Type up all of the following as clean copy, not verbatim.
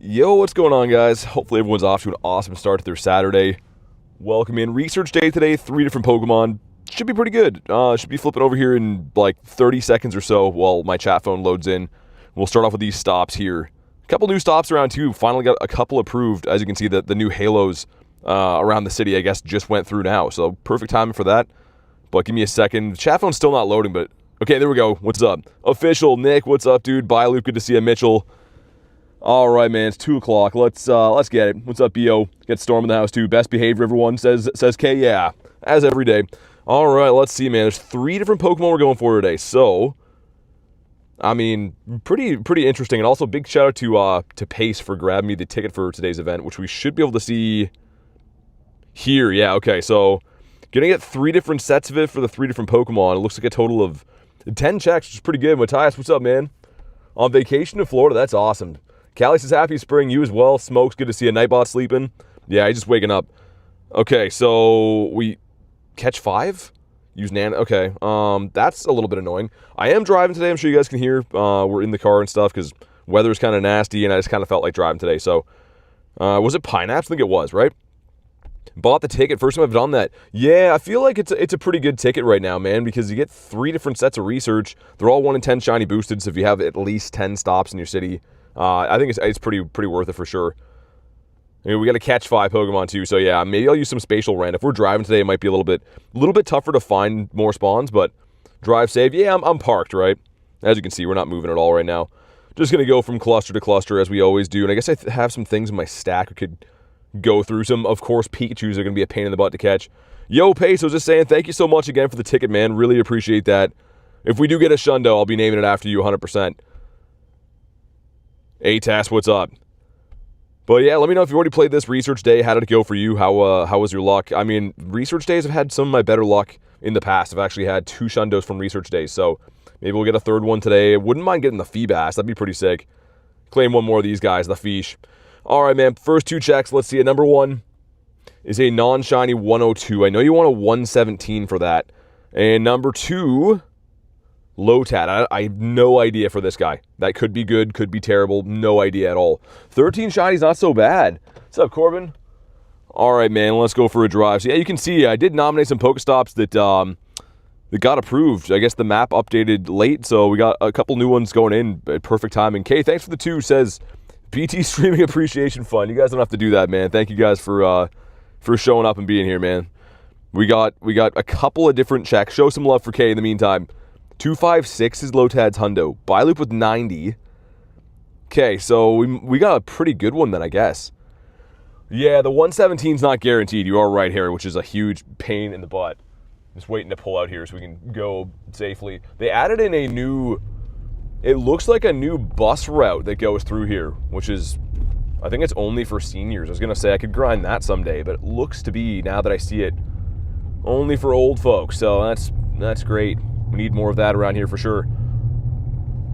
Yo, what's going on, guys? Hopefully everyone's off to an awesome start to their Saturday. Welcome in. Research day today, 3 different Pokemon. Should be pretty good. Should be flipping over here in like 30 seconds or so while my chat phone loads in. We'll start off with these stops here. A couple new stops around too. Finally got a couple approved. As you can see, the new halos around the city, I guess, just went through now. So perfect timing for that. But give me a second. Chat phone's still not loading, but okay, there we go. What's up? Official Nick, what's up, dude? Bye, Luke. Good to see you, Mitchell. All right, man. It's 2 o'clock. Let's get it. What's up, BO? Get Storm in the house too. Best behaved, everyone says K. Yeah, as every day. All right, let's see, man. There's 3 different Pokemon we're going for today. So, I mean, pretty interesting. And also, big shout out to Pace for grabbing me the ticket for today's event, which we should be able to see here. Yeah, okay. So, gonna get 3 different sets of it for the 3 different Pokemon. It looks like a total of 10 checks, which is pretty good. Matthias, what's up, man? On vacation in Florida. That's awesome. Callie says, happy spring. You as well. Smokes, good to see a Nightbot sleeping. Yeah, he's just waking up. Okay, so we catch 5? Use Nan. Okay, that's a little bit annoying. I am driving today. I'm sure you guys can hear. We're in the car and stuff because weather's kind of nasty, and I just kind of felt like driving today. So, was it Pineapps? I think it was, right? Bought the ticket. First time I've done that. Yeah, I feel like it's a pretty good ticket right now, man, because you get 3 different sets of research. They're all 1 in 10 shiny boosted, so if you have at least 10 stops in your city, I think it's pretty worth it for sure. I mean, we got to catch 5 Pokemon too, so yeah, maybe I'll use some spatial rent. If we're driving today, it might be a little bit tougher to find more spawns, but drive safe. Yeah, I'm parked, right? As you can see, we're not moving at all right now. Just gonna go from cluster to cluster as we always do, and I guess I have some things in my stack we could go through. Some, of course, Pikachus are gonna be a pain in the butt to catch. Yo, Pace, I was just saying, thank you so much again for the ticket, man. Really appreciate that. If we do get a Shundo, I'll be naming it after you 100%. ATAS, what's up? But yeah, let me know if you already played this research day. How did it go for you? How was your luck? I mean, research days have had some of my better luck in the past. I've actually had 2 Shundos from research days, so maybe we'll get a 3rd one today. Wouldn't mind getting the Feebas. That'd be pretty sick. Claim 1 more of these guys, the Fish. All right, man. First 2 checks. Let's see it. Number 1 is a non-shiny 102. I know you want a 117 for that. And number 2... Lotad. I have no idea for this guy. That could be good, could be terrible. No idea at all. 13 shinies, not so bad. What's up, Corbin? All right, man. Let's go for a drive. So yeah, you can see I did nominate some Pokestops that got approved. I guess the map updated late, so we got a couple new ones going in at perfect timing. Kay, thanks for the 2. Says PT Streaming Appreciation Fund. You guys don't have to do that, man. Thank you guys for showing up and being here, man. We got a couple of different checks. Show some love for Kay in the meantime. 256 is Lotad's hundo. Byloop with 90. Okay, so we got a pretty good one then, I guess. Yeah, the 117's not guaranteed. You are right, Harry, which is a huge pain in the butt. Just waiting to pull out here so we can go safely. They added in a new... It looks like a new bus route that goes through here, which is... I think it's only for seniors. I was going to say I could grind that someday, but it looks to be, now that I see it, only for old folks. So that's great. We need more of that around here for sure.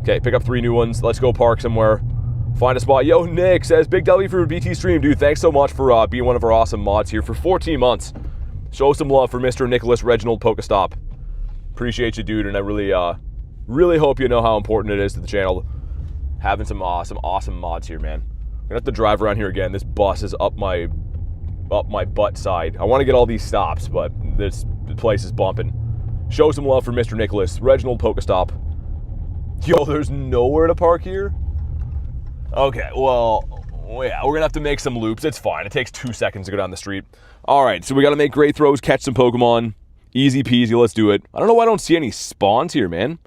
Okay, pick up 3 new ones. Let's go park somewhere. Find a spot. Yo, Nick says, Big W for BT Stream. Dude, thanks so much for being one of our awesome mods here for 14 months. Show some love for Mr. Nicholas Reginald Pokestop. Appreciate you, dude, and I really hope you know how important it is to the channel having some awesome mods here, man. I'm gonna have to drive around here again. This bus is up my butt side. I want to get all these stops, but this place is bumping. Show some love for Mr. Nicholas. Reginald Pokestop. Yo, there's nowhere to park here? Okay, well, yeah, we're going to have to make some loops. It's fine. It takes 2 seconds to go down the street. All right, so we got to make great throws, catch some Pokemon. Easy peasy, let's do it. I don't know why I don't see any spawns here, man.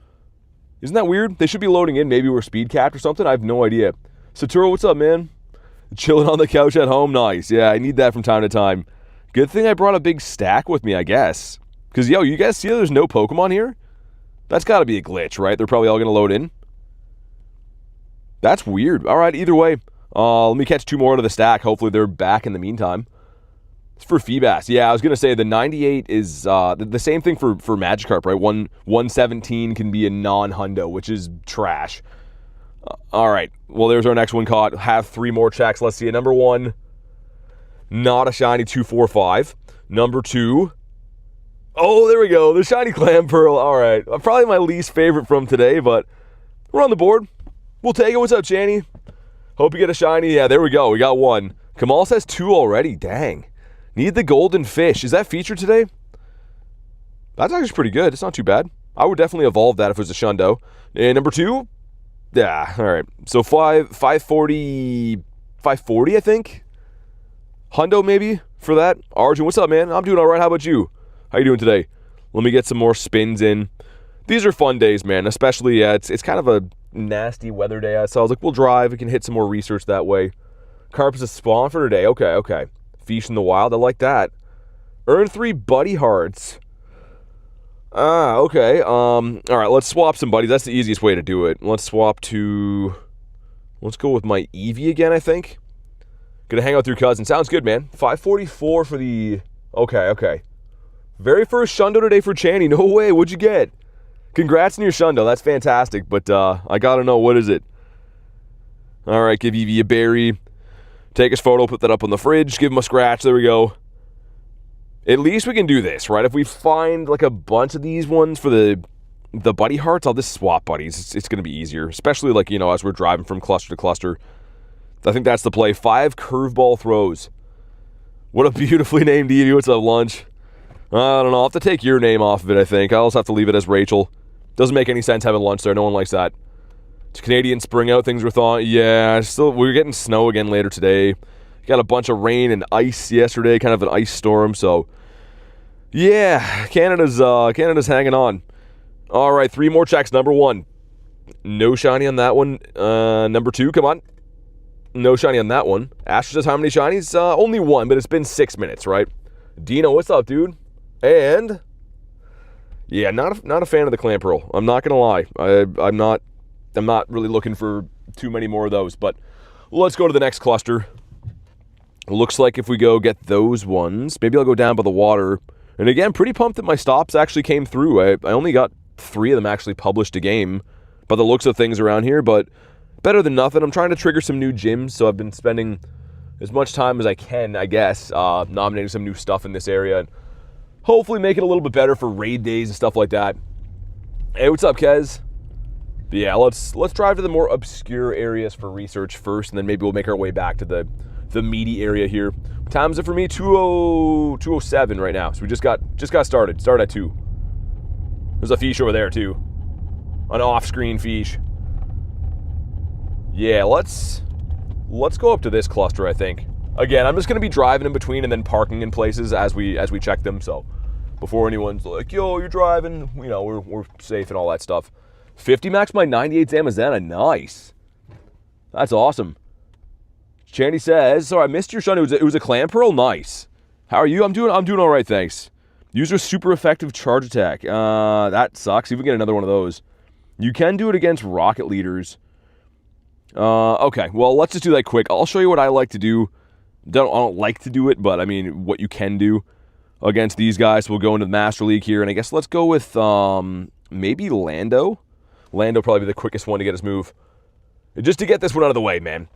Isn't that weird? They should be loading in. Maybe we're speed capped or something. I have no idea. Saturo, what's up, man? Chilling on the couch at home? Nice. Yeah, I need that from time to time. Good thing I brought a big stack with me, I guess. Because, yo, you guys see there's no Pokemon here? That's got to be a glitch, right? They're probably all going to load in. That's weird. All right, either way. Let me catch 2 more out of the stack. Hopefully they're back in the meantime. It's for Feebas. Yeah, I was going to say the 98 is the same thing for Magikarp, right? 117 can be a non-hundo, which is trash. All right. Well, there's our next one caught. Have 3 more checks. Let's see it. Number 1, not a shiny 245. Number 2... Oh, there we go. The shiny Clamperl. All right. Probably my least favorite from today, but we're on the board. We'll take it. What's up, Channy? Hope you get a shiny. Yeah, there we go. We got one. Kamal says 2 already. Dang. Need the golden fish. Is that featured today? That's actually pretty good. It's not too bad. I would definitely evolve that if it was a shundo. And number 2? Yeah, all right. So 540, I think? Hundo maybe for that. Arjun, what's up, man? I'm doing all right. How about you? How you doing today? Let me get some more spins in. These are fun days, man. Especially, it's kind of a nasty weather day. So I was like, we'll drive. We can hit some more research that way. Carp is a spawn for today. Okay. Fish in the wild. I like that. Earn 3 buddy hearts. Okay. All right, let's swap some buddies. That's the easiest way to do it. Let's go with my Eevee again, I think. Gonna hang out with your cousin. Sounds good, man. 544 for the... Okay. Very first shundo today for Channy. No way. What'd you get? Congrats on your shundo. That's fantastic, but I gotta know, what is it? All right, give Eevee a berry. Take his photo, put that up on the fridge. Give him a scratch. There we go. At least we can do this, right? If we find like a bunch of these ones for the buddy hearts, I'll just swap buddies. It's going to be easier, especially like, as we're driving from cluster to cluster. I think that's the play. 5 curveball throws. What a beautifully named Eevee. What's up, Lunch? I don't know. I'll have to take your name off of it, I think. I'll also have to leave it as Rachel. Doesn't make any sense having Lunch there. No one likes that. It's Canadian spring out. Things were thawing. Yeah, we're getting snow again later today. Got a bunch of rain and ice yesterday, kind of an ice storm, so... Yeah, Canada's hanging on. All right, 3 more checks. Number 1, no shiny on that one. Number 2, come on. No shiny on that one. Asher says how many shinies? Only 1, but it's been 6 minutes, right? Dino, what's up, dude? And yeah, not a fan of the Clamperl. I'm not gonna lie. I'm not really looking for too many more of those. But let's go to the next cluster. Looks like if we go get those ones, maybe I'll go down by the water. And again, pretty pumped that my stops actually came through. I only got 3 of them actually published a game by the looks of things around here, but better than nothing. I'm trying to trigger some new gyms, so I've been spending as much time as I can, I guess, nominating some new stuff in this area and hopefully make it a little bit better for raid days and stuff like that. Hey, what's up, Kez? But yeah, let's drive to the more obscure areas for research first, and then maybe we'll make our way back to the meaty area here. What time is it for me? 2:07 right now. So we just got started. Start at 2. There's a fish over there too. An off-screen fish. Yeah, let's go up to this cluster, I think. Again, I'm just gonna be driving in between and then parking in places as we check them. So before anyone's like, yo, you're driving, we're safe and all that stuff. 50 max my 98 Zamazenta. Nice. That's awesome. Chandy says, so I missed your shun. It was a Clamperl. Nice. How are you? I'm doing all right, thanks. User super effective charge attack. That sucks. If we get another one of those. You can do it against rocket leaders. Okay, well, let's just do that quick. I'll show you what I like to do. I don't like to do it, but I mean, what you can do against these guys. So we'll go into the Master League here, and I guess let's go with maybe Lando. Lando probably be the quickest one to get his move. Just to get this one out of the way, man.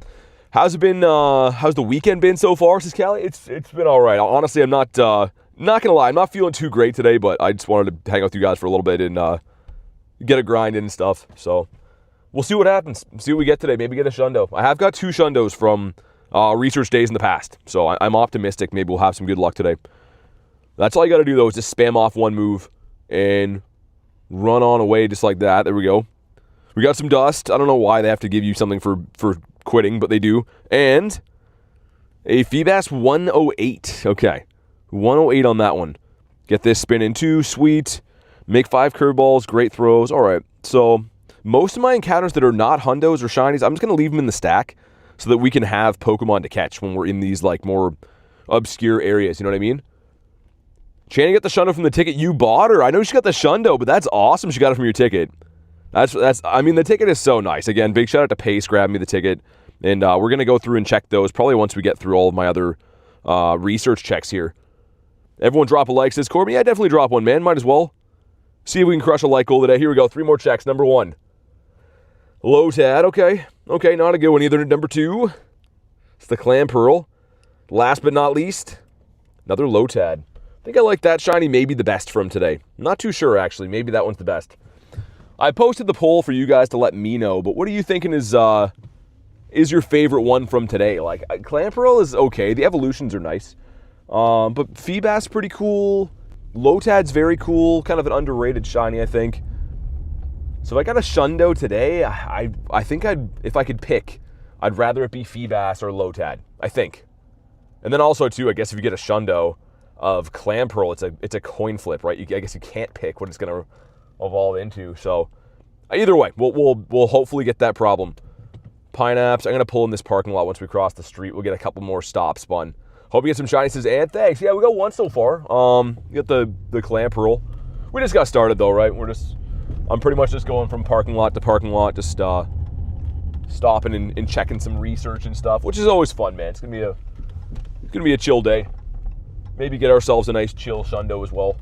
How's it been? How's the weekend been so far, says Callie? It's been all right. Honestly, I'm not gonna lie. I'm not feeling too great today, but I just wanted to hang out with you guys for a little bit and get a grind in and stuff. So we'll see what happens. See what we get today. Maybe get a shundo. I have got 2 shundos from research days in the past, so I'm optimistic. Maybe we'll have some good luck today. That's all you got to do though, is just spam off one move and run on away just like that. There we go. We got some dust. I don't know why they have to give you something for quitting, but they do. And a Feebas 108. Okay. 108 on that one. Get this spin in 2. Sweet. Make 5 curveballs. Great throws. All right. So most of my encounters that are not hundos or shinies, I'm just going to leave them in the stack so that we can have Pokemon to catch when we're in these like more obscure areas. You know what I mean? Channing got the shundo from the ticket you bought her. I know she got the shundo, but that's awesome. She got it from your ticket. I mean, the ticket is so nice. Again, big shout out to Pace grabbing me the ticket. And we're going to go through and check those probably once we get through all of my other research checks here. Everyone drop a like, says Corbin. Yeah, definitely drop one, man. Might as well. See if we can crush a like goal today. Here we go. 3 more checks. Number 1. Lotad. Okay. Okay, not a good one either. Number 2. It's the Clamperl. Last but not least, another Lotad. I think I like that shiny maybe the best from today. Not too sure, actually. Maybe that one's the best. I posted the poll for you guys to let me know, but what are you thinking is is your favorite one from today? Like, Clamperl is okay. The evolutions are nice. But Feebas pretty cool. Lotad's very cool. Kind of an underrated shiny, I think. So if I got a shundo today, I think if I could pick, I'd rather it be Feebas or Lotad, I think. And then also, too, I guess if you get a shundo of Clamperl, it's a coin flip, right? I guess you can't pick what it's going to evolve into. So either way, we'll hopefully get that problem. Pineapps, I'm going to pull in this parking lot once we cross the street. We'll get a couple more stops, fun. Hope you get some shinies, says, and thanks. Yeah, we got one so far. You got the Clamperl. We just got started, though, right? I'm pretty much just going from parking lot to parking lot, just stopping and checking some research and stuff, which is always fun, man. It's gonna be a chill day. Maybe get ourselves a nice chill shundo as well.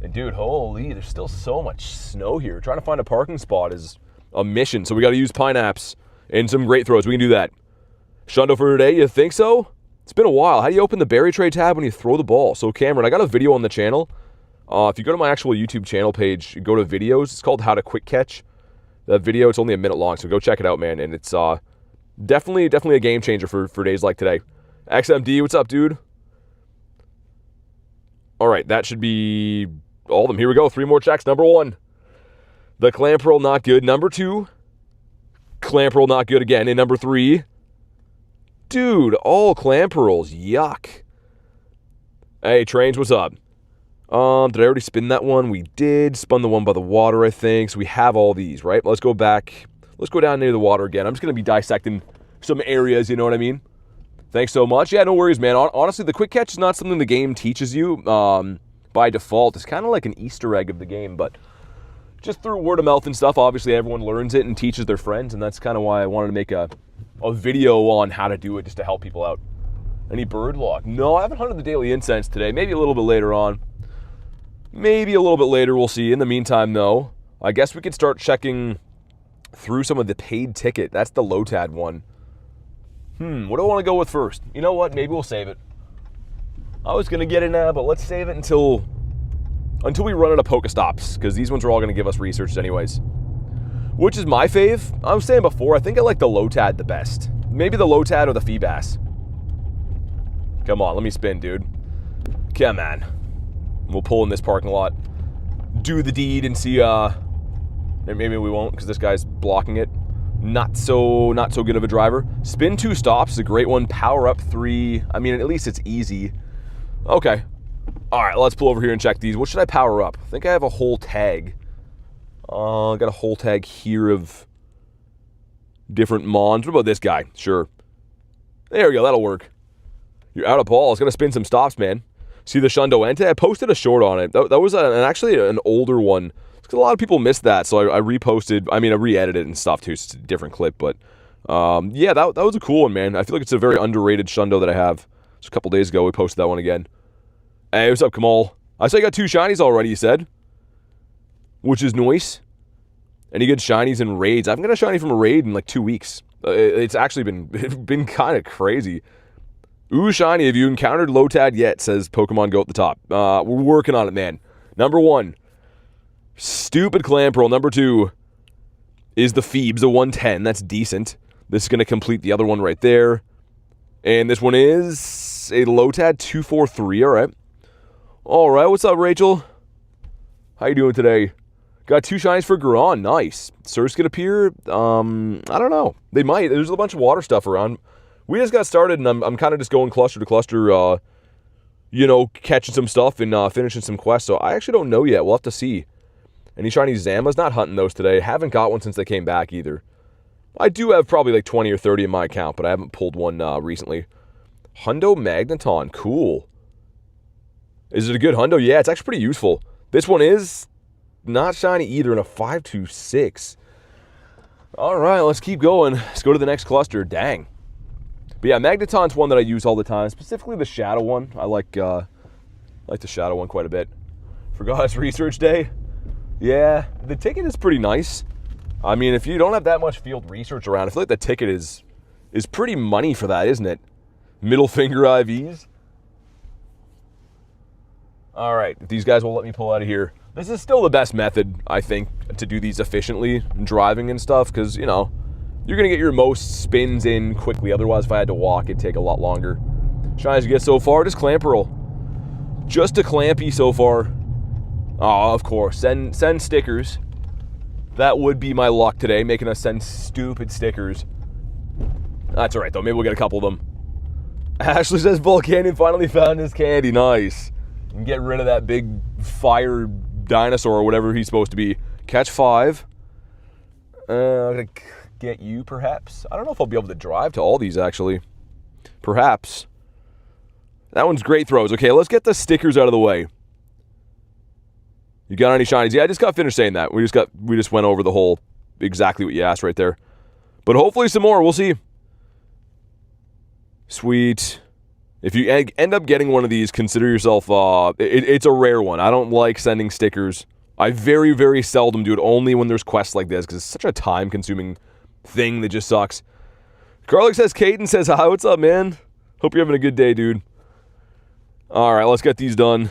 And dude, holy, there's still so much snow here. Trying to find a parking spot is a mission, so we got to use pineapps and some great throws. We can do that. Shundo for today, you think so? It's been a while. How do you open the berry tray tab when you throw the ball? So Cameron, I got a video on the channel. If you go to my actual YouTube channel page, you go to videos. It's called How to Quick Catch. That video, it's only a minute long, so go check it out, man. And it's definitely a game changer for days like today. XMD, what's up, dude? All right, that should be all of them. Here we go. 3 more checks. Number 1. The Clamperl, not good. Number 2, Clamperl, not good again. And number 3, dude, all Clamperls, yuck. Hey, Trains, what's up? Did I already spin that one? We did. Spun the one by the water, I think. So we have all these, right? Let's go back. Let's go down near the water again. I'm just going to be dissecting some areas, you know what I mean? Thanks so much. Yeah, no worries, man. Honestly, the quick catch is not something the game teaches you by default. It's kind of like an Easter egg of the game, but just through word of mouth and stuff, obviously everyone learns it and teaches their friends, and that's kind of why I wanted to make a video on how to do it, just to help people out. Any bird luck? No, I haven't hunted the daily incense today. Maybe a little bit later on. Maybe a little bit later, we'll see. In the meantime, though, I guess we could start checking through some of the paid ticket. That's the Lotad one. What do I want to go with first? You know what? Maybe we'll save it. I was going to get it now, but let's save it until we run out of Pokestops, because these ones are all going to give us research anyways. Which is my fave? I was saying before, I think I like the Lotad the best. Maybe the Lotad or the Feebas. Come on, let me spin, dude. Come on. We'll pull in this parking lot, do the deed, and see, maybe we won't, because this guy's blocking it. Not so good of a driver. Spin 2 stops is a great one. Power up 3. I mean, at least it's easy. Okay. All right, let's pull over here and check these. What should I power up? I think I have a whole tag. Got a whole tag here of different mons. What about this guy? Sure. There we go. That'll work. You're out of balls. Gonna spin some stops, man. See the Shundo Entei? I posted a short on it. That was actually an older one. Because a lot of people missed that, so I reposted. I mean, I re-edited it and stuff too. So it's a different clip, but yeah, that was a cool one, man. I feel like it's a very underrated Shundo that I have. Just a couple days ago, we posted that one again. Hey, what's up, Kamal? I saw you got 2 shinies already, you said. Which is nice. Any good shinies and raids? I haven't got a shiny from a raid in like 2 weeks. It's actually been kind of crazy. Ooh, shiny, have you encountered Lotad yet? Says Pokemon Go at the top. We're working on it, man. Number 1, stupid Clamperl. Number 2 is the Feebs, a 110. That's decent. This is going to complete the other one right there. And this one is a Lotad 243, all right. All right, what's up, Rachel? How you doing today? Got 2 shinies for Garon. Nice. Surge could appear. I don't know. They might. There's a bunch of water stuff around. We just got started, and I'm kind of just going cluster to cluster, you know, catching some stuff and finishing some quests. So I actually don't know yet. We'll have to see. Any shiny Zamas? Not hunting those today. Haven't got one since they came back either. I do have probably like 20 or 30 in my account, but I haven't pulled one recently. Hundo Magneton. Cool. Is it a good Hundo? Yeah, it's actually pretty useful. This one is not shiny either in a 526. All right, let's keep going. Let's go to the next cluster. Dang. But yeah, Magneton's one that I use all the time, specifically the Shadow one. I like the Shadow one quite a bit. Forgot it's research day. Yeah, the ticket is pretty nice. I mean, if you don't have that much field research around, I feel like the ticket is pretty money for that, isn't it? Middle finger IVs. All right, these guys will let me pull out of here. This is still the best method, I think, to do these efficiently, driving and stuff, because, you know, you're going to get your most spins in quickly. Otherwise, if I had to walk, it'd take a lot longer. Shinies you get so far, just Clamperl. Just a Clampy so far. Oh, of course. Send stickers. That would be my luck today, making us send stupid stickers. That's alright, though. Maybe we'll get a couple of them. Ashley says Volcanion finally found his candy. Nice. And get rid of that big fire dinosaur or whatever he's supposed to be. Catch 5. I'm going to get you, perhaps. I don't know if I'll be able to drive to all these, actually. Perhaps. That one's great throws. Okay, let's get the stickers out of the way. You got any shinies? Yeah, I just got finished saying that. We just went over the whole, exactly what you asked right there. But hopefully some more. We'll see. Sweet. If you end up getting one of these, consider yourself, it's a rare one. I don't like sending stickers. I very, very seldom do it, only when there's quests like this, because it's such a time-consuming thing that just sucks. Garlic says, Caden says, hi, what's up, man? Hope you're having a good day, dude. Alright, let's get these done.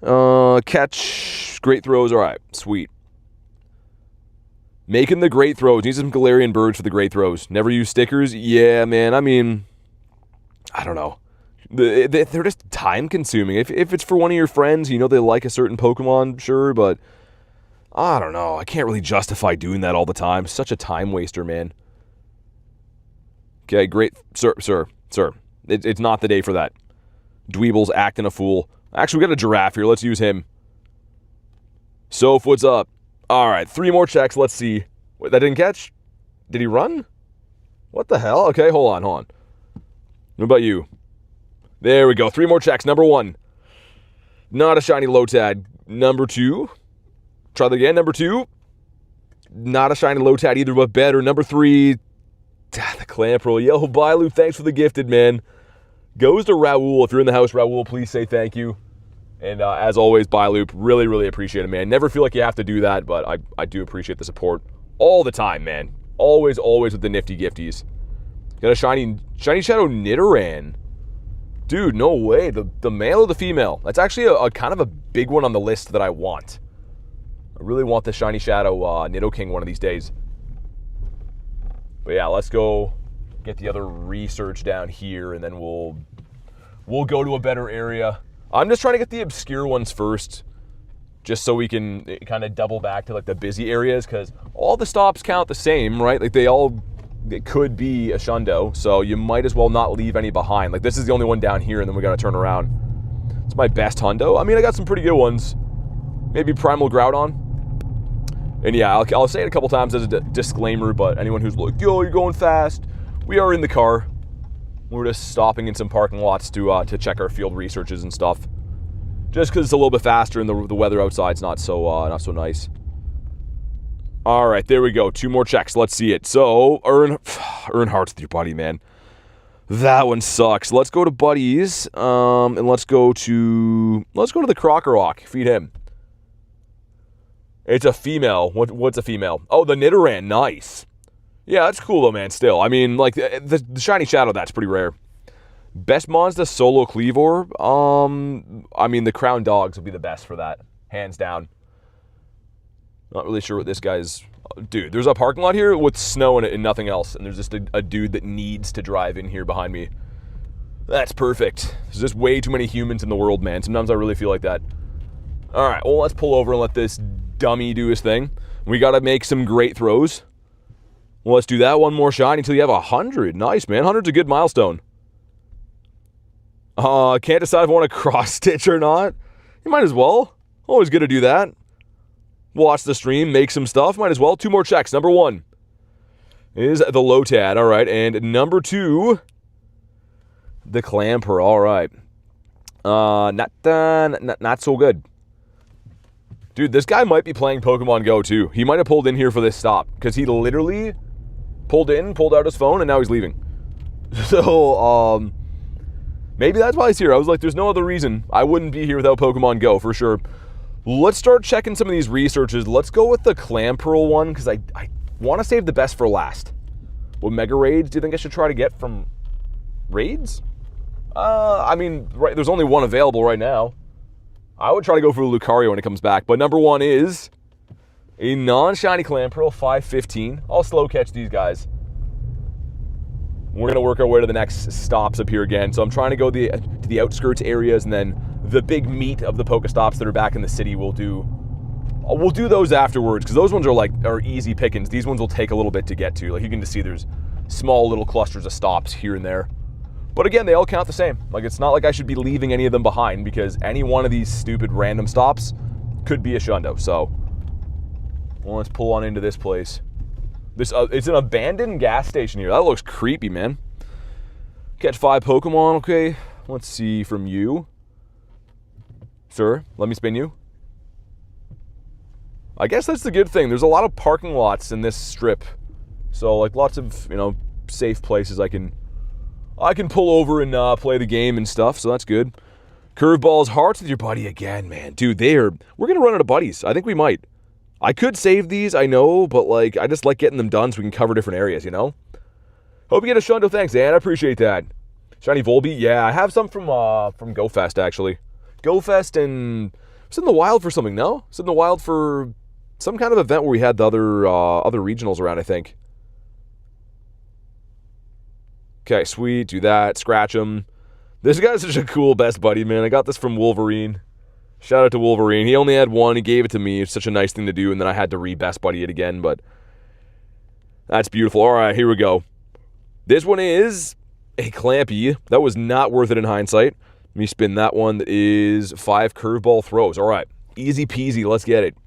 Catch. Great throws. Alright, sweet. Making the great throws. Need some Galarian birds for the great throws. Never use stickers? Yeah, man, I mean, I don't know. They're just time-consuming. If it's for one of your friends, you know they like a certain Pokemon, sure, but I don't know. I can't really justify doing that all the time. Such a time waster, man. Okay, great. Sir. It's not the day for that. Dweeble's acting a fool. Actually, we got a giraffe here. Let's use him. Soph, what's up? All right, 3 more checks. Let's see. Wait, that didn't catch? Did he run? What the hell? Okay, hold on. What about you? There we go. 3 more checks. Number 1. Not a shiny Lotad. Number 2. Try that again. Number 2. Not a shiny Lotad either, but better. Number 3. The Clamperl. Yo, Bailu, thanks for the gifted, man. Goes to Raul. If you're in the house, Raul, please say thank you. And as always, Bailoop, really, really appreciate it, man. Never feel like you have to do that, but I do appreciate the support all the time, man. Always with the nifty gifties. Got a shiny Shadow Nidoran. Dude, no way. The male or the female? That's actually a kind of a big one on the list that I want. I really want the Shiny Shadow Nidoking one of these days. But yeah, let's go get the other research down here, and then we'll go to a better area. I'm just trying to get the obscure ones first, just so we can kind of double back to like the busy areas, because all the stops count the same, right? Like it could be a shundo, so you might as well not leave any behind. Like this is the only one down here, and then we got to turn around. It's my best hundo. I mean, I got some pretty good ones. Maybe Primal Groudon. And yeah, I'll say it a couple times as a disclaimer, but anyone who's like, yo, you're going fast, we are in the car. We're just stopping in some parking lots to check our field researches and stuff. Just because it's a little bit faster and the weather outside's not so nice. All right, there we go. 2 more checks. Let's see it. So, earn hearts with your buddy, man. That one sucks. Let's go to buddies, and let's go to the Krokorok. Feed him. It's a female. What's a female? Oh, the Nidoran. Nice. Yeah, that's cool though, man, still. I mean, like, the Shiny Shadow, that's pretty rare. Best Monster Solo Cleavor? I mean, the Crown Dogs would be the best for that. Hands down. Not really sure what this guy's... Dude, there's a parking lot here with snow in it and nothing else. And there's just a dude that needs to drive in here behind me. That's perfect. There's just way too many humans in the world, man. Sometimes I really feel like that. Alright, well, let's pull over and let this dummy do his thing. We gotta make some great throws. Well, let's do that. One more shiny until you have 100. Nice, man. 100's a good milestone. Can't decide if I want to cross-stitch or not. You might as well. Always good to do that. Watch the stream, make some stuff. Might as well. 2 more checks. Number 1 is the Lotad. All right. And number 2, the Clamperl. All right. Not so good. Dude, this guy might be playing Pokemon Go, too. He might have pulled in here for this stop, because he literally pulled out his phone, and now he's leaving. So, maybe that's why he's here. I was like, there's no other reason. I wouldn't be here without Pokemon Go, for sure. Let's start checking some of these researches. Let's go with the Clamperl one, because I want to save the best for last. What Mega Raids do you think I should try to get from Raids? I mean, right, there's only one available right now. I would try to go for Lucario when it comes back. But number 1 is A non-shiny Clamperl, 515. I'll slow catch these guys. We're going to work our way to the next stops up here again. So I'm trying to go to the outskirts areas, and then the big meat of the Pokestops that are back in the city we'll do those afterwards, because those ones are easy pickings. These ones will take a little bit to get to. Like, you can just see there's small little clusters of stops here and there. But again, they all count the same. Like, it's not like I should be leaving any of them behind, because any one of these stupid random stops could be a shundo. So, well, let's pull on into this place. This it's an abandoned gas station here. That looks creepy, man. Catch 5 Pokemon, okay. Let's see from you. Sir, let me spin you. I guess that's the good thing. There's a lot of parking lots in this strip. So, like, lots of, safe places I can pull over and play the game and stuff, so that's good. Curveballs, hearts with your buddy again, man. Dude, we're going to run out of buddies. I think we might. I could save these, I know, but, like, I just like getting them done so we can cover different areas, Hope you get a shundo. Thanks, Dan. I appreciate that. Shiny Volbeat, yeah. I have some from GoFest, actually. GoFest, and it's in the wild for something, no? It's in the wild for some kind of event where we had the other regionals around, I think. Okay, sweet. Do that. Scratch him. This guy's such a cool best buddy, man. I got this from Wolverine. Shout out to Wolverine. He only had one. He gave it to me. It's such a nice thing to do, and then I had to re-best buddy it again, but that's beautiful. All right, here we go. This one is a Clampy. That was not worth it in hindsight. Let me spin that one. That is 5 curveball throws. All right, easy peasy. Let's get it.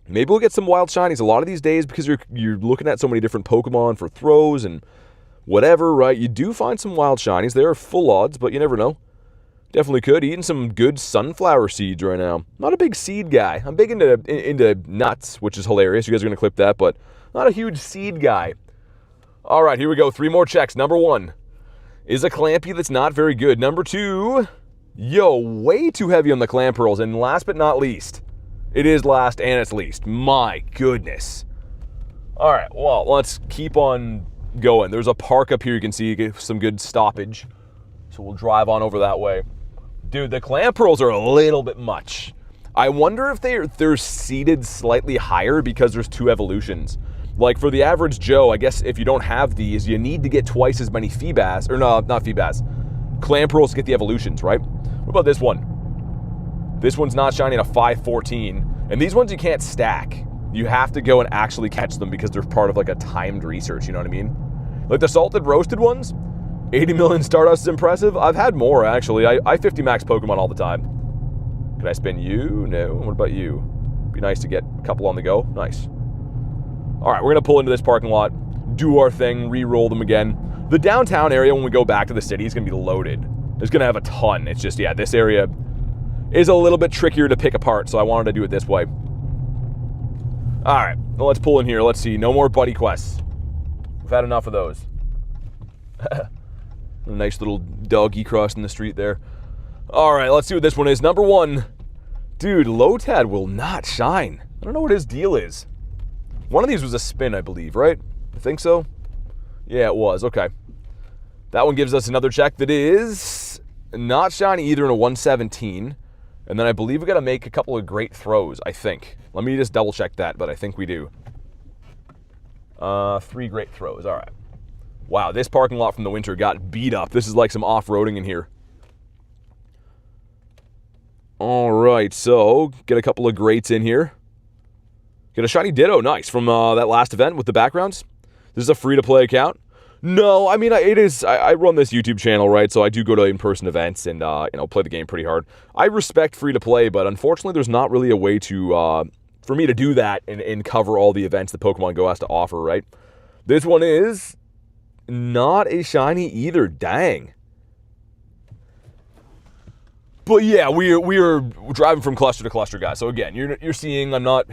Maybe we'll get some wild shinies a lot of these days, because you're looking at so many different Pokemon for throws and whatever, right? You do find some wild shinies. They are full odds, but you never know. Definitely could. Eating some good sunflower seeds right now. Not a big seed guy. I'm big into nuts, which is hilarious. You guys are going to clip that, but not a huge seed guy. All right, here we go. 3 more checks. Number 1 is a Clampy that's not very good. Number 2, way too heavy on the Clamperls. And last but not least, it is last and it's least. My goodness. All right, well, let's keep on going. There's a park up here you can see. You get some good stoppage. So we'll drive on over that way. Dude, the Clamperls are a little bit much. I wonder if they're seated slightly higher because there's 2 evolutions. Like, for the average Joe, I guess if you don't have these, you need to get twice as many Feebas, or no, not Feebas, Clamperls to get the evolutions, right? What about this one? This one's not shiny at a 514. And these ones you can't stack. You have to go and actually catch them because they're part of, like, a timed research, you know what I mean? Like the salted roasted ones, 80 million Stardust is impressive. I've had more, actually. I 50 max Pokemon all the time. Can I spin you? No. What about you? Be nice to get a couple on the go. Nice. All right, we're going to pull into this parking lot, do our thing, re-roll them again. The downtown area, when we go back to the city, is going to be loaded. It's going to have a ton. It's just, yeah, this area is a little bit trickier to pick apart, so I wanted to do it this way. All right, well, let's pull in here. Let's see. No more buddy quests. We've had enough of those. A nice little doggy crossing the street there. All right, let's see what this one is. Number 1. Dude, Lotad will not shine. I don't know what his deal is. One of these was a spin, I believe, right? I think so. Yeah, it was. Okay. That one gives us another check that is not shiny either in a 117. And then I believe we got to make a couple of great throws, I think. Let me just double check that, but I think we do. 3 great throws. All right. Wow, this parking lot from the winter got beat up. This is like some off-roading in here. All right, so get a couple of greats in here. Get a shiny Ditto, nice, from that last event with the backgrounds. This is a free-to-play account. No, I mean, it is. I run this YouTube channel, right? So I do go to in-person events and play the game pretty hard. I respect free-to-play, but unfortunately, there's not really a way to for me to do that and cover all the events that Pokemon Go has to offer, right? This one is not a shiny either. Dang. But yeah, we're driving from cluster to cluster, guys. So again, you're seeing I'm not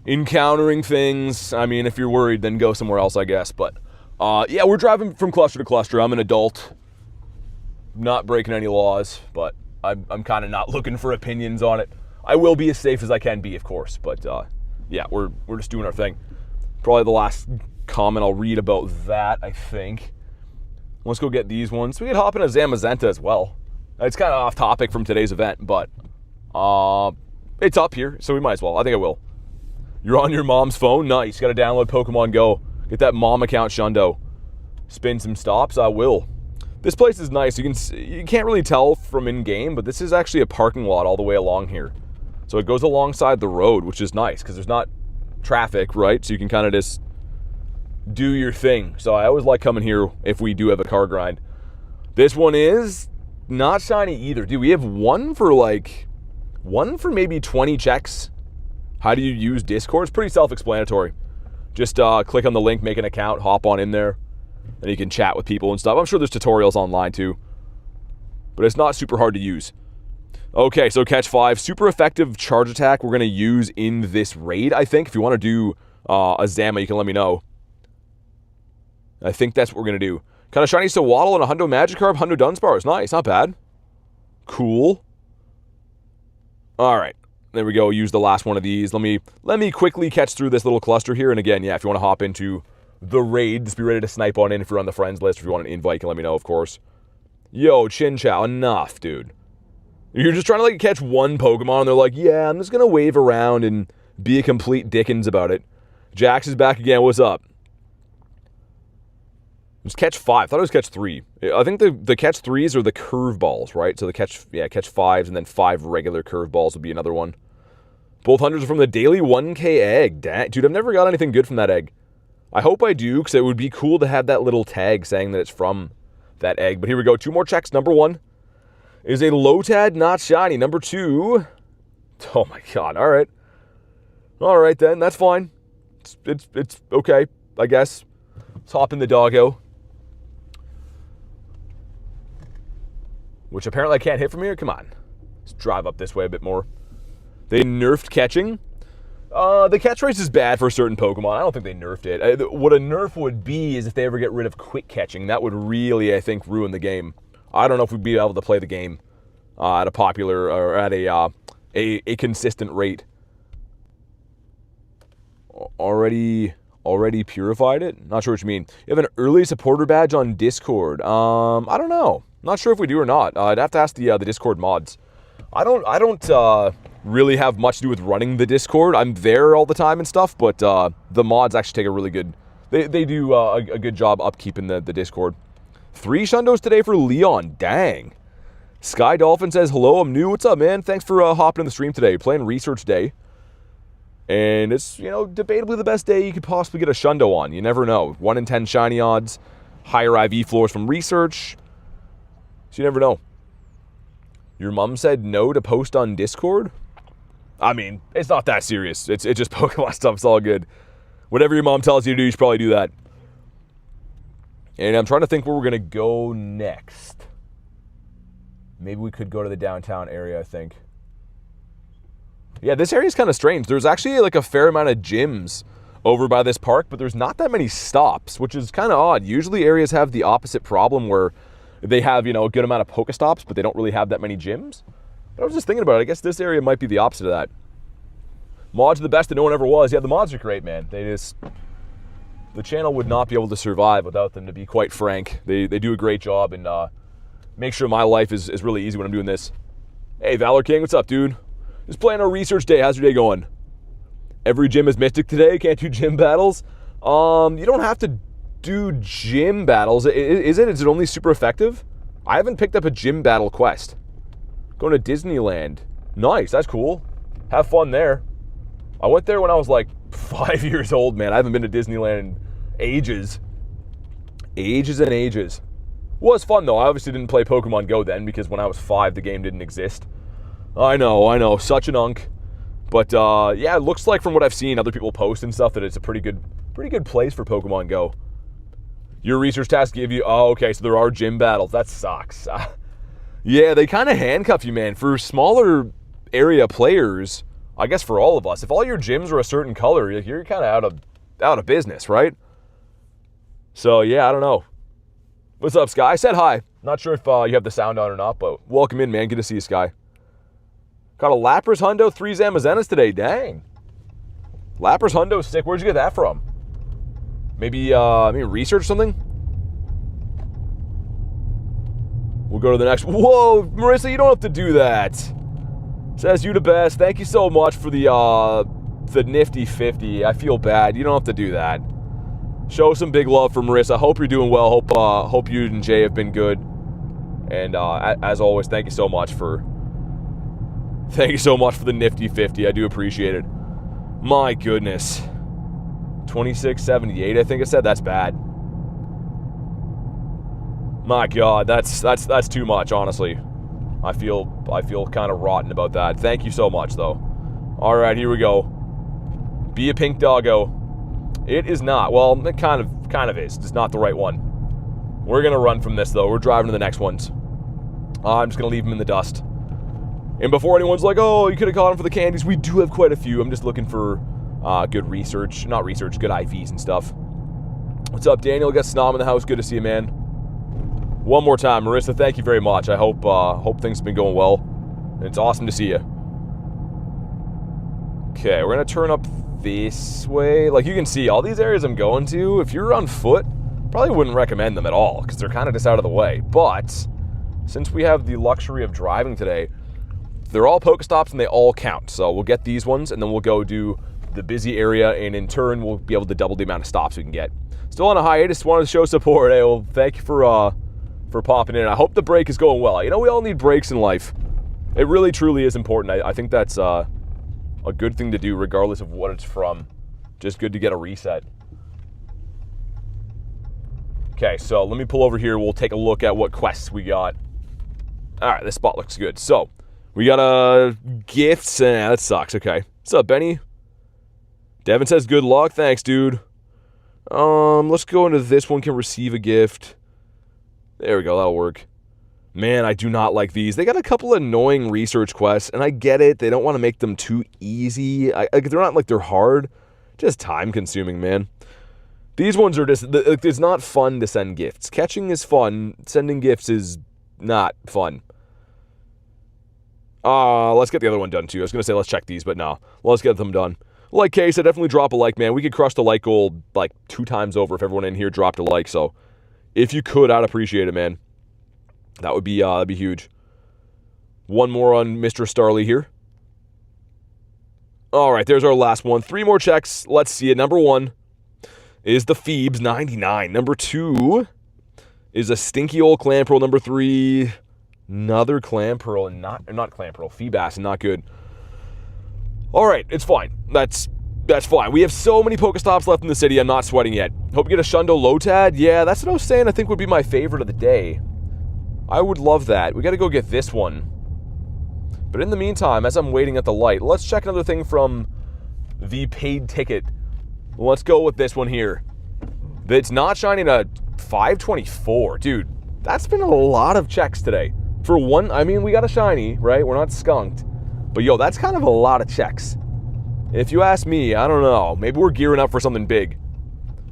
encountering things. I mean, if you're worried, then go somewhere else, I guess. But yeah, we're driving from cluster to cluster. I'm an adult, not breaking any laws, but I'm kind of not looking for opinions on it. I will be as safe as I can be, of course. But yeah, we're just doing our thing. Probably the last comment I'll read about that, I think. Let's go get these ones. We could hop in a Zamazenta as well. It's kind of off topic from today's event, but it's up here, so we might as well. I think I will. You're on your mom's phone? Nice. Got to download Pokemon Go. Get that mom account shundo. Spin some stops? I will. This place is nice. You can't really tell from in-game, but this is actually a parking lot all the way along here. So it goes alongside the road, which is nice because there's not traffic, right? So you can kind of just do your thing. So I always like coming here if we do have a car grind. This one is not shiny either. Dude, we have one for maybe 20 checks. How do you use Discord? It's pretty self-explanatory. Just click on the link, make an account, hop on in there, and you can chat with people and stuff. I'm sure there's tutorials online too, but it's not super hard to use. Okay, so catch 5. Super effective charge attack we're going to use in this raid, I think. If you want to do a Zama, you can let me know. I think that's what we're going to do. Kind of shiny Waddle and a Hundo Magikarp, Hundo Dunsparce. Nice, not bad. Cool. All right. There we go. Use the last one of these. Let me quickly catch through this little cluster here. And again, yeah, if you want to hop into the raid, just be ready to snipe on in if you're on the friends list. If you want an invite, you can let me know, of course. Yo, Chin Chow, enough, dude. You're just trying to catch one Pokemon, and they're like, yeah, I'm just going to wave around and be a complete dickens about it. Jax is back again. What's up? It was catch 5. I thought it was catch 3. I think the catch 3s are the curveballs, right? So the catch 5s and then 5 regular curveballs would be another one. Both hunters are from the daily 1K egg. Dude, I've never got anything good from that egg. I hope I do, because it would be cool to have that little tag saying that it's from that egg. But here we go. 2 more checks. Number 1 is a Lotad, not shiny. Number 2. Oh my god. All right. All right then. That's fine. It's okay, I guess. Let's hop in the doggo. Which apparently I can't hit from here. Come on. Let's drive up this way a bit more. They nerfed catching. The catch race is bad for certain Pokemon. I don't think they nerfed it. What a nerf would be is if they ever get rid of quick catching. That would really, I think, ruin the game. I don't know if we'd be able to play the game at a popular or at a consistent rate. Already purified it? Not sure what you mean. You have an early supporter badge on Discord. I don't know. Not sure if we do or not. I'd have to ask the Discord mods. I don't really have much to do with running the Discord. I'm there all the time and stuff, but the mods actually take a really good... They do a good job upkeeping the Discord. 3 shundos today for Leon. Dang. Sky Dolphin says, hello, I'm new. What's up, man? Thanks for hopping in the stream today. Playing Research Day. And it's, debatably the best day you could possibly get a shundo on. You never know. 1 in 10 shiny odds. Higher IV floors from Research. So you never know. Your mom said no to post on Discord? I mean, it's not that serious. It's just Pokemon stuff. It's all good. Whatever your mom tells you to do, you should probably do that. And I'm trying to think where we're going to go next. Maybe we could go to the downtown area, I think. Yeah, this area is kind of strange. There's actually a fair amount of gyms over by this park, but there's not that many stops, which is kind of odd. Usually areas have the opposite problem where they have, a good amount of Pokestops, but they don't really have that many gyms. But I was just thinking about it. I guess this area might be the opposite of that. Mods are the best that no one ever was. Yeah, the mods are great, man. The channel would not be able to survive without them, to be quite frank. They do a great job and make sure my life is really easy when I'm doing this. Hey, Valor King, what's up, dude? Just playing our Research Day. How's your day going? Every gym is Mystic today. Can't do gym battles. You don't have to do gym battles. Is it only super effective? I haven't picked up a gym battle quest. Going to Disneyland. Nice, that's cool. Have fun there. I went there when I was 5 years old, man. I haven't been to Disneyland in ages. Ages and ages. It was fun, though. I obviously didn't play Pokemon Go then, because when I was 5, the game didn't exist. I know. Such an unk. But, yeah, it looks like from what I've seen, other people post and stuff, that it's a pretty good place for Pokemon Go. Your research task give you... Oh, okay, so there are gym battles. That sucks. Yeah, they kind of handcuff you, man. For smaller area players, I guess for all of us, if all your gyms are a certain color, you're kind of out of business, right? So, yeah, I don't know. What's up, Sky? I said hi. Not sure if you have the sound on or not, but welcome in, man. Good to see you, Sky. Got a Lapras Hundo, 3 Zamazenas today. Dang. Lapras Hundo sick. Where'd you get that from? Maybe research something? We'll go to the next. Whoa, Marissa, you don't have to do that. Says you the best. Thank you so much for the the nifty 50. I feel bad. You don't have to do that. Show some big love for Marissa. Hope you're doing well. Hope you and Jay have been good. And as always, thank you so much for the nifty 50. I do appreciate it. My goodness. 2678, I think I said. That's bad. My God, that's too much, honestly. I feel kind of rotten about that. Thank you so much, though. All right, here we go. Be a pink doggo. It is not. Well, it kind of is. It's not the right one. We're going to run from this, though. We're driving to the next ones. I'm just going to leave them in the dust. And before anyone's like, oh, you could have caught them for the candies, we do have quite a few. I'm just looking for good research. Not research, good IVs and stuff. What's up, Daniel? Got Snom in the house. Good to see you, man. One more time, Marissa, thank you very much. I hope things have been going well. And it's awesome to see you. Okay, we're going to turn up this way. Like you can see, all these areas I'm going to, if you're on foot, probably wouldn't recommend them at all because they're kind of just out of the way. But since we have the luxury of driving today, they're all Pokestops and they all count. So we'll get these ones and then we'll go do the busy area, and in turn we'll be able to double the amount of stops we can get. Still on a hiatus, wanted to show support. Hey, well, thank you for popping in. I hope the break is going well. You know, we all need breaks in life. It really truly is important. I think that's a good thing to do regardless of what it's from. Just good to get a reset. Okay, so let me pull over here. We'll take a look at what quests we got. All right, this spot looks good. So we got gifts. That sucks. Okay. What's up, Benny? Devin says good luck. Thanks, dude. Let's go into this one. Can receive a gift. There we go. That'll work. Man, I do not like these. They got a couple annoying research quests, and I get it. They don't want to make them too easy. They're not like they're hard. Just time-consuming, man. These ones are just... It's not fun to send gifts. Catching is fun. Sending gifts is not fun. Let's get the other one done, too. I was going to say let's check these, but no. Let's get them done. Like Case, I definitely drop a like, man. We could crush the like goal like 2 times over if everyone in here dropped a like, so... If you could, I'd appreciate it, man. That would be that'd be huge. One more on Mr. Starley here. All right, there's our last one. 3 more checks. Let's see it. Number 1 is the Feebas 99. Number 2 is a stinky old Clamperl. Number 3, another Clamperl and not Clamperl. Feebas and not good. All right, it's fine. That's fine. We have so many Pokestops left in the city, I'm not sweating yet. Hope you get a Shundo Lotad. Yeah, that's what I was saying I think would be my favorite of the day. I would love that. We got to go get this one. But in the meantime, as I'm waiting at the light, let's check another thing from the paid ticket. Let's go with this one here. It's not shining a 524. Dude, that's been a lot of checks today. For one, I mean, we got a shiny, right? We're not skunked. But yo, that's kind of a lot of checks. If you ask me, I don't know. Maybe we're gearing up for something big.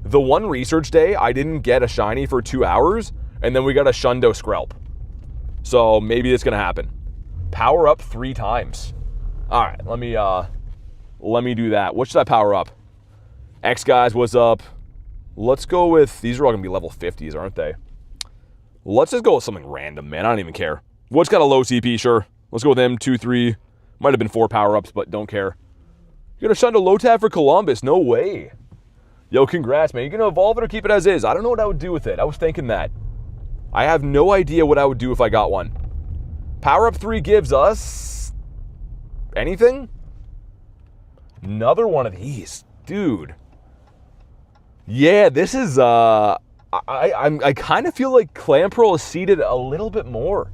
The one research day, I didn't get a shiny for 2 hours, and then we got a Shundo Skrelp. So maybe it's going to happen. Power up 3 times. All right, let me do that. What should I power up? X guys, what's up? Let's go with, these are all going to be level 50s, aren't they? Let's just go with something random, man. I don't even care. What's got a low CP? Sure. Let's go with them. 2, 3. Might have been 4 power-ups, but don't care. You're going to Shundo Lotad for Columbus. No way. Yo, congrats, man. You going to evolve it or keep it as is? I don't know what I would do with it. I was thinking that. I have no idea what I would do if I got one. Power up 3 gives us... anything? Another one of these. Dude. Yeah, this is... I kind of feel like Clamperl is seeded a little bit more.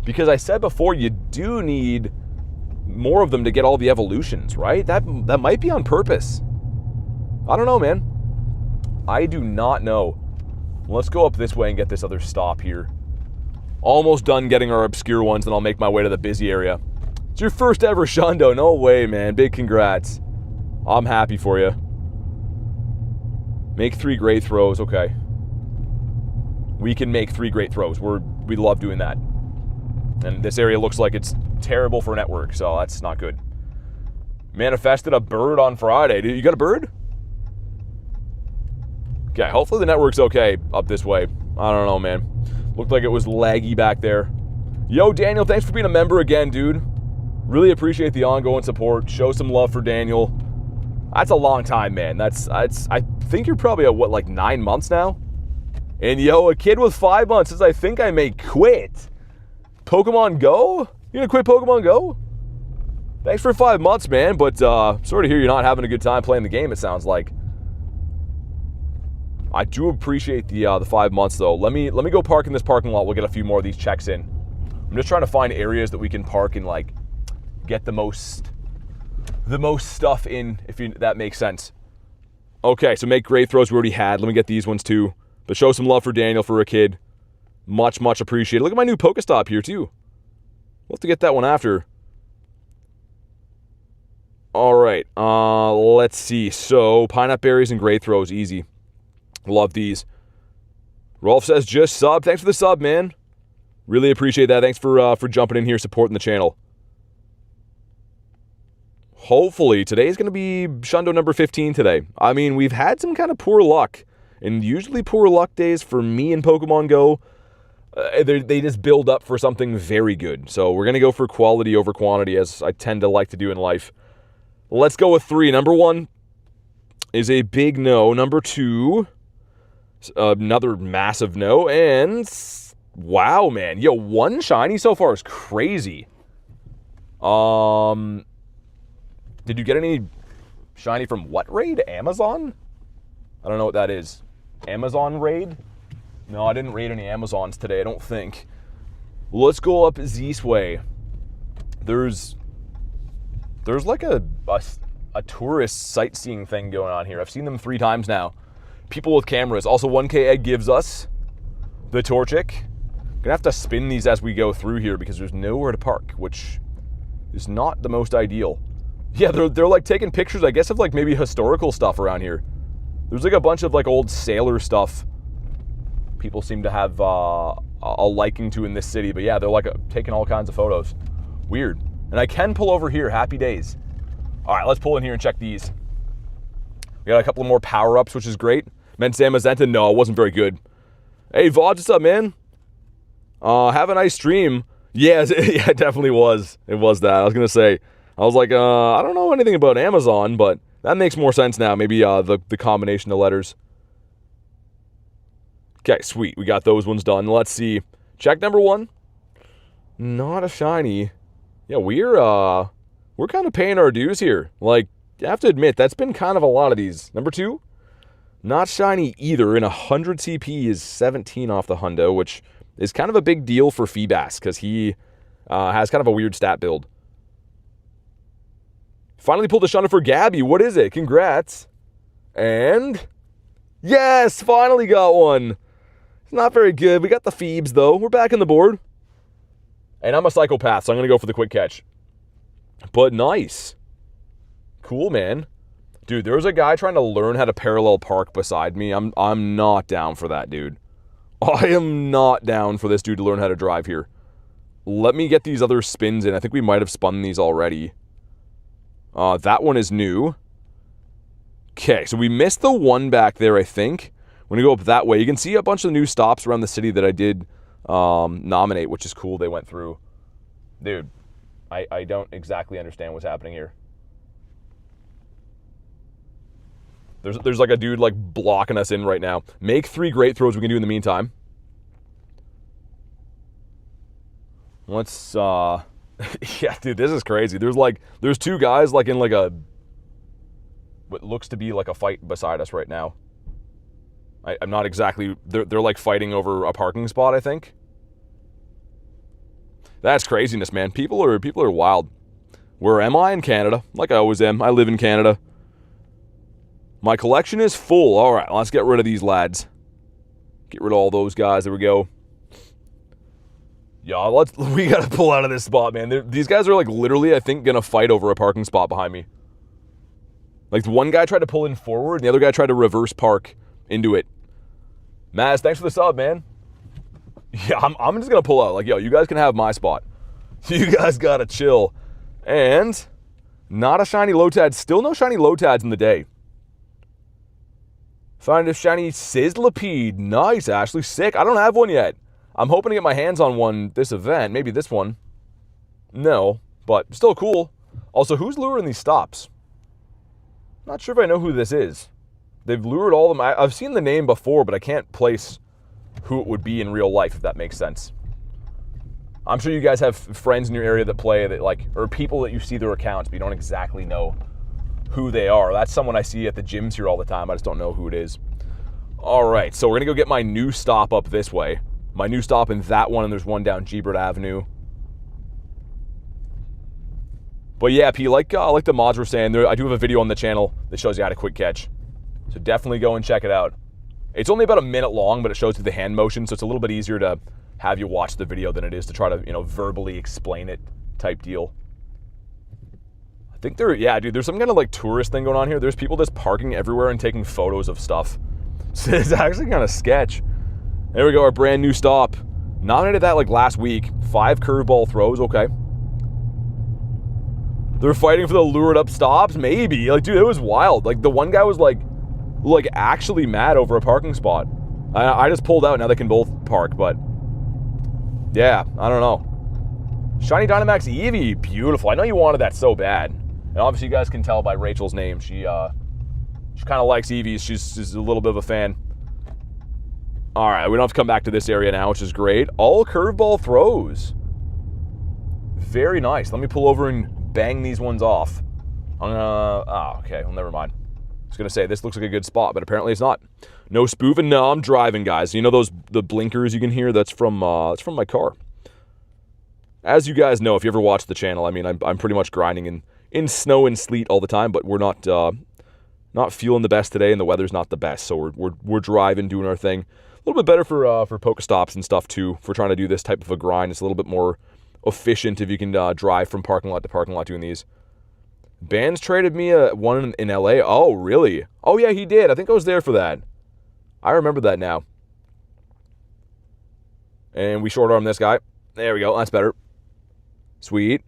Because I said before, you do need more of them to get all the evolutions, right? That might be on purpose. I don't know, man. I do not know. Let's go up this way and get this other stop here. Almost done getting our obscure ones, then I'll make my way to the busy area. It's your first ever Shundo. No way, man. Big congrats. I'm happy for you. Make 3 great throws. Okay. We can make 3 great throws. We love doing that. And this area looks like it's terrible for network, so that's not good. Manifested a bird on Friday. Dude, you got a bird? Okay, hopefully the network's okay up this way. I don't know, man. Looked like it was laggy back there. Yo, Daniel, thanks for being a member again, dude. Really appreciate the ongoing support. Show some love for Daniel. That's a long time, man. I think you're probably at, what, like 9 months now? And, yo, a kid with 5 months says, I think I may quit. Pokemon Go? You gonna quit Pokemon Go? Thanks for 5 months, man, but sorry to hear you're not having a good time playing the game, it sounds like. I do appreciate the 5 months, though. Let me go park in this parking lot. We'll get a few more of these checks in. I'm just trying to find areas that we can park and, like, get the most stuff in, if that makes sense. Okay, so make great throws we already had. Let me get these ones, too. But show some love for Daniel for a kid. Much, much appreciated. Look at my new Pokestop here, too. We'll have to get that one after. All right, let's see. So, pineapple berries and great throws, easy. Love these. Rolf says, just sub. Thanks for the sub, man. Really appreciate that. Thanks for jumping in here, supporting the channel. Hopefully, today's going to be Shundo number 15 today. I mean, we've had some kind of poor luck. And usually poor luck days for me in Pokemon Go, they just build up for something very good. So we're going to go for quality over quantity, as I tend to like to do in life. Let's go with 3. Number 1 is a big no. Number 2, another massive no. And wow, man. Yo, 1 shiny so far is crazy. Did you get any shiny from what raid? Amazon? I don't know what that is. Amazon raid? No, I didn't raid any Amazons today, I don't think. Let's go up Zeus way. There's like a tourist sightseeing thing going on here. I've seen them 3 times now. People with cameras. Also, 1K Egg gives us the Torchic. Gonna have to spin these as we go through here because there's nowhere to park, which is not the most ideal. Yeah, they're like taking pictures, I guess, of like maybe historical stuff around here. There's like a bunch of like old sailor stuff people seem to have a liking to in this city. But yeah, they're like taking all kinds of photos. Weird. And I can pull over here. Happy days. All right, let's pull in here and check these. We got a couple of more power-ups, which is great. Mensa Mazenta, no, it wasn't very good. Hey, Vod, what's up, man? Have a nice stream. Yeah, yeah, it definitely was. It was that. I was going to say, I was like, I don't know anything about Amazon, but that makes more sense now. Maybe the combination of letters. Okay, sweet. We got those ones done. Let's see. Check number 1. Not a shiny. Yeah, we're kind of paying our dues here. Like, you have to admit, that's been kind of a lot of these. Number 2, not shiny either. And 100 CP is 17 off the hundo, which is kind of a big deal for Feebas because he has kind of a weird stat build. Finally pulled a Shundo for Gabby. What is it? Congrats. And yes, finally got one. It's not very good. We got the Feebs, though. We're back on the board. And I'm a psychopath, so I'm going to go for the quick catch. But nice. Cool, man. Dude, there was a guy trying to learn how to parallel park beside me. I'm not down for that, dude. I am not down for this dude to learn how to drive here. Let me get these other spins in. I think we might have spun these already. That one is new. Okay, so we missed the one back there, I think. When you go up that way, you can see a bunch of new stops around the city that I did nominate, which is cool. They went through. Dude, I don't exactly understand what's happening here. There's like a dude like blocking us in right now. Make 3 great throws we can do in the meantime. Let's yeah, dude, this is crazy. There's 2 guys like in like what looks to be like a fight beside us right now. I'm not exactly, they're like fighting over a parking spot, I think. That's craziness, man. People are wild. Where am I? In Canada. Like I always am. I live in Canada. My collection is full. All right, let's get rid of these lads. Get rid of all those guys. There we go. Yeah, we gotta pull out of this spot, man. These guys are like literally, I think, gonna fight over a parking spot behind me. Like one guy tried to pull in forward, and the other guy tried to reverse park into it. Maz, thanks for the sub, man. Yeah, I'm just gonna pull out. Like, yo, you guys can have my spot. You guys gotta chill. And not a shiny Lotad. Still no shiny Lotads in the day. Find a shiny Sizzlipede. Nice, Ashley. Sick. I don't have one yet. I'm hoping to get my hands on one this event. Maybe this one. No, but still cool. Also, who's luring these stops? Not sure if I know who this is. They've lured all of them. I've seen the name before, but I can't place who it would be in real life, if that makes sense. I'm sure you guys have friends in your area that play, that like, or people that you see their accounts, but you don't exactly know who they are. That's someone I see at the gyms here all the time. I just don't know who it is. All right, so we're gonna go get my new stop up this way. My new stop in that one, and there's one down Gebert Avenue. But yeah, P, like the mods were saying, I do have a video on the channel that shows you how to quick catch. So definitely go and check it out. It's only about a minute long, but it shows you the hand motion, so it's a little bit easier to have you watch the video than it is to try to, you know, verbally explain it type deal. I think yeah, dude, there's some kind of like tourist thing going on here. There's people just parking everywhere and taking photos of stuff. So it's actually kind of sketch. There we go, our brand new stop. Nominated that like last week. 5 curveball throws, okay. They're fighting for the lured up stops? Maybe. Like, dude, it was wild. Like, the one guy was like actually mad over a parking spot. I just pulled out, now they can both park, but yeah, I don't know. Shiny Dynamax Eevee, beautiful. I know you wanted that so bad. And obviously you guys can tell by Rachel's name, she kind of likes Eevees. She's a little bit of a fan. All right, we don't have to come back to this area now, which is great. All curveball throws. Very nice. Let me pull over and bang these ones off. I'm gonna, oh, okay, well, never mind. I was gonna say, this looks like a good spot, but apparently it's not. No spoofing, no, I'm driving, guys. You know the blinkers you can hear? That's from my car. As you guys know, if you ever watch the channel, I mean, I'm pretty much grinding in snow and sleet all the time, but we're not feeling the best today, and the weather's not the best, so we're driving, doing our thing. A little bit better for Pokestops and stuff too, for trying to do this type of a grind. It's a little bit more efficient if you can drive from parking lot to parking lot doing these. Bands traded me one in LA. Oh, really? Oh, yeah, he did. I think I was there for that. I remember that now. And we short arm this guy. There we go. That's better. Sweet.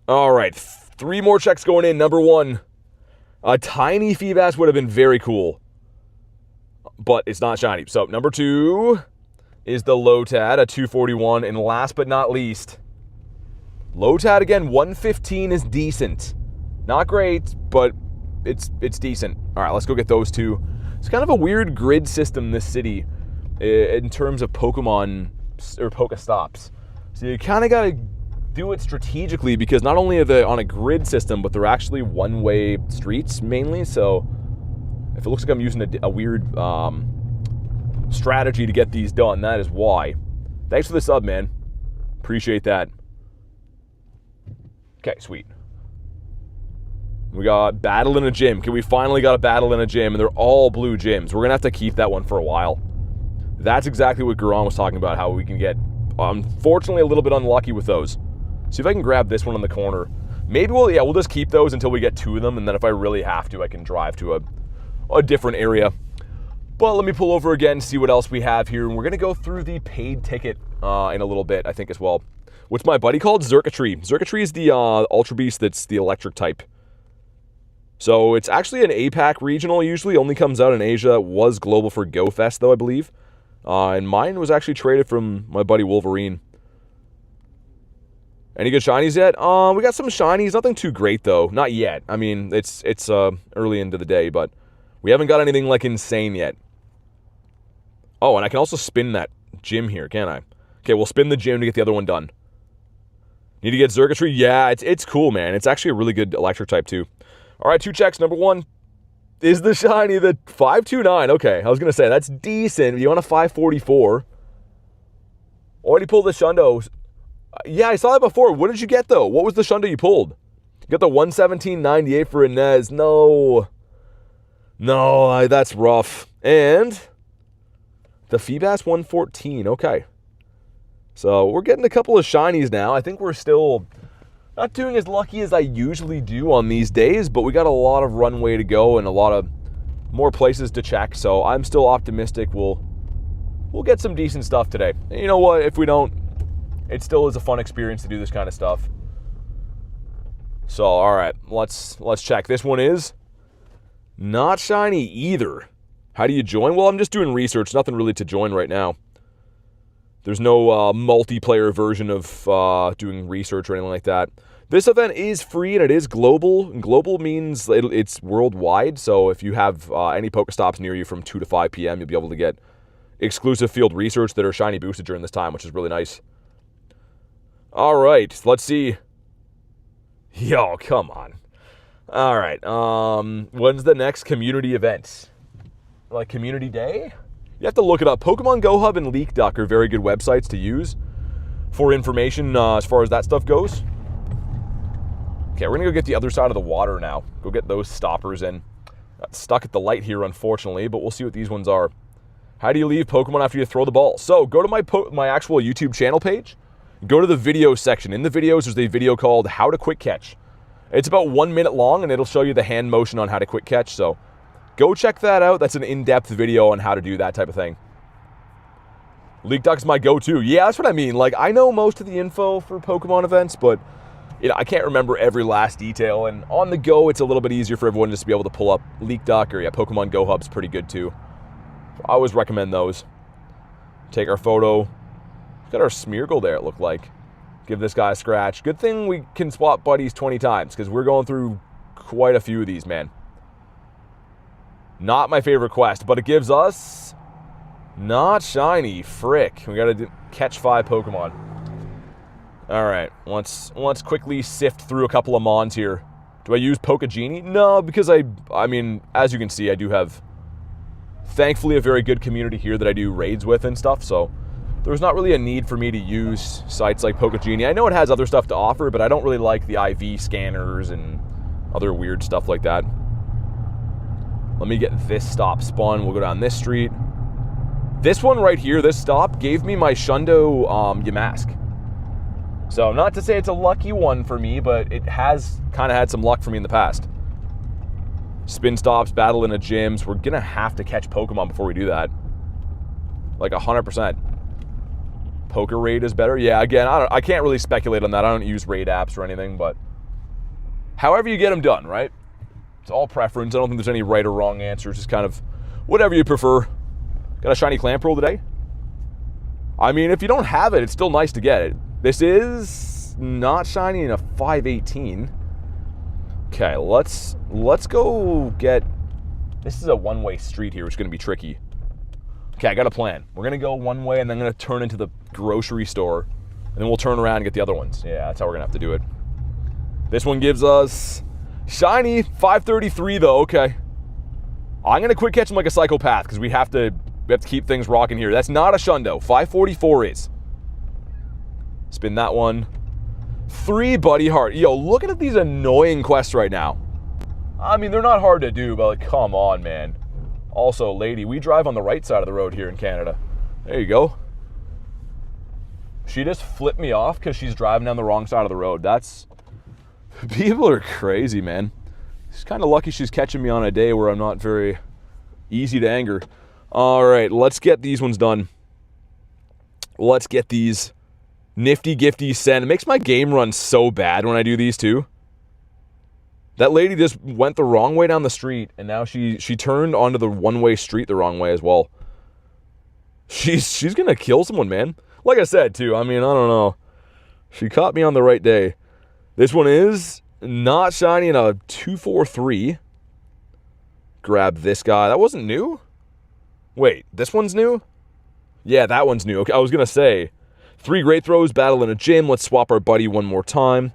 All right. 3 more checks going in. Number 1. A tiny Feebas would have been very cool, but it's not shiny. So, number 2 is the Lotad, a 241. And last but not least, Lotad again, 115 is decent. Not great, but it's decent. All right, let's go get those 2. It's kind of a weird grid system, this city, in terms of Pokemon or Pokestops. So you kind of got to do it strategically, because not only are they on a grid system, but they're actually one-way streets mainly. So if it looks like I'm using a weird strategy to get these done, that is why. Thanks for the sub, man. Appreciate that. Okay, sweet. We got battle in a gym. Okay, we finally got a battle in a gym, and they're all blue gyms. We're gonna have to keep that one for a while. That's exactly what Garon was talking about, how we can get, unfortunately, a little bit unlucky with those. See if I can grab this one in the corner. Maybe we'll just keep those until we get 2 of them, and then if I really have to, I can drive to a different area. But let me pull over again, see what else we have here, and we're gonna go through the paid ticket in a little bit, I think, as well. What's my buddy called? Xurkitree. Xurkitree is the Ultra Beast that's the electric type. So it's actually an APAC regional, usually only comes out in Asia. It was global for GoFest, though, I believe. And mine was actually traded from my buddy Wolverine. Any good shinies yet? We got some shinies, nothing too great, though. Not yet. I mean, it's early into the day, but we haven't got anything, like, insane yet. Oh, and I can also spin that gym here, can't I? Okay, we'll spin the gym to get the other one done. Need to get Xurkitree? Yeah, it's cool, man. It's actually a really good electric type, too. All right, 2 checks. Number 1 is the shiny, the 529. Okay, I was going to say, that's decent. You want a 544. Already pulled the shundo. Yeah, I saw that before. What did you get, though? What was the shundo you pulled? You got the 117.98 for Inez. No, that's rough. And the Feebas 114. Okay. So we're getting a couple of shinies now. I think we're still not doing as lucky as I usually do on these days, but we got a lot of runway to go and a lot of more places to check. So I'm still optimistic we'll get some decent stuff today. And you know what? If we don't, it still is a fun experience to do this kind of stuff. So all right, let's check. This one is not shiny either. How do you join? Well, I'm just doing research. Nothing really to join right now. There's no multiplayer version of doing research or anything like that. This event is free and it is global. And global means it's worldwide. So if you have any Pokestops near you from 2 to 5 p.m., you'll be able to get exclusive field research that are shiny boosted during this time, which is really nice. All right, let's see. Yo, come on. All right, when's the next community event? Like Community Day? You have to look it up. Pokemon Go Hub and Leak Duck are very good websites to use for information as far as that stuff goes. Okay, we're going to go get the other side of the water now. Go get those stoppers in. Got stuck at the light here, unfortunately, but we'll see what these ones are. How do you leave Pokemon after you throw the ball? So, go to my actual YouTube channel page. Go to the video section. In the videos, there's a video called How to Quick Catch. It's about 1 minute long, and it'll show you the hand motion on how to quick catch, so go check that out. That's an in-depth video on how to do that type of thing. Leak Duck's my go-to. Yeah, that's what I mean. Like, I know most of the info for Pokemon events, but I can't remember every last detail, and on the go, it's a little bit easier for everyone just to be able to pull up Leak Duck, or Pokemon Go Hub's pretty good too. So I always recommend those. Take our photo. Got our Smeargle there, it looked like. Give this guy a scratch. Good thing we can swap buddies 20 times, because we're going through quite a few of these, man. Not my favorite quest, but it gives us not shiny. Frick. We gotta catch 5 Pokemon. Alright, let's quickly sift through a couple of Mons here. Do I use Pokegenie? No, because I mean, as you can see, I do have, thankfully, a very good community here that I do raids with and stuff, so there's not really a need for me to use sites like Pokegenie. I know it has other stuff to offer, but I don't really like the IV scanners and other weird stuff like that. Let me get this stop spun. We'll go down this street. This one right here, this stop, gave me my Shundo Yamask. So not to say it's a lucky one for me, but it has kind of had some luck for me in the past. Spin stops, battle in a gyms. We're going to have to catch Pokemon before we do that. Like 100%. Poker raid is better. Yeah, again, I can't really speculate on that. I don't use raid apps or anything, but however you get them done, right? It's all preference. I don't think there's any right or wrong answers. Just kind of whatever you prefer. Got a shiny Clamperl today? I mean, if you don't have it, it's still nice to get it. This is not shiny in a 518. Okay, let's go get... This is a one-way street here, which is going to be tricky. Okay, I got a plan. We're going to go one way, and then I'm going to turn into the grocery store, and then we'll turn around and get the other ones. Yeah, that's how we're going to have to do it. This one gives us shiny 533, though. Okay. I'm going to quick catch him like a psychopath, because we have to keep things rocking here. That's not a Shundo. 544 is. Spin that one. 3 Buddy Heart. Yo, looking at these annoying quests right now. I mean, they're not hard to do, but like, come on, man. Also, lady, we drive on the right side of the road here in Canada. There you go. She just flipped me off because she's driving down the wrong side of the road. That's... People are crazy, man. She's kind of lucky she's catching me on a day where I'm not very easy to anger. All right, let's get these ones done. Let's get these nifty gifty sent. It makes my game run so bad when I do these too. That lady just went the wrong way down the street, and now she turned onto the one-way street the wrong way as well. She's gonna kill someone, man. Like I said too, I mean, I don't know. She caught me on the right day. This one is not shiny in a 243. Grab this guy. That wasn't new? Wait, this one's new? Yeah, that one's new. Okay, I was gonna say 3 great throws, battle in a gym. Let's swap our buddy one more time.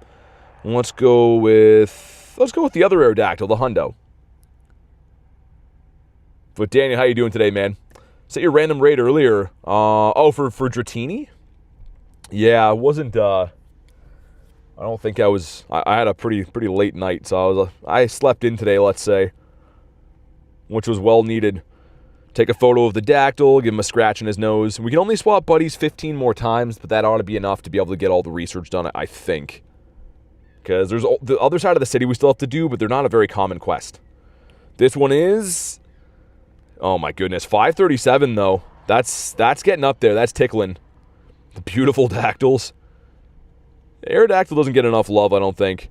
Let's go with the other Aerodactyl, the Hundo. But Daniel, how you doing today, man? Set your random raid earlier. Oh, for Dratini? Yeah, I wasn't. I don't think I was. I had a pretty late night, so I slept in today, let's say, which was well needed. Take a photo of the Dactyl, give him a scratch in his nose. We can only swap buddies 15 more times, but that ought to be enough to be able to get all the research done, I think. Because there's the other side of the city we still have to do, but they're not a very common quest. This one is... Oh my goodness, 537 though. That's getting up there. That's tickling. The beautiful Dactyls. Aerodactyl doesn't get enough love, I don't think.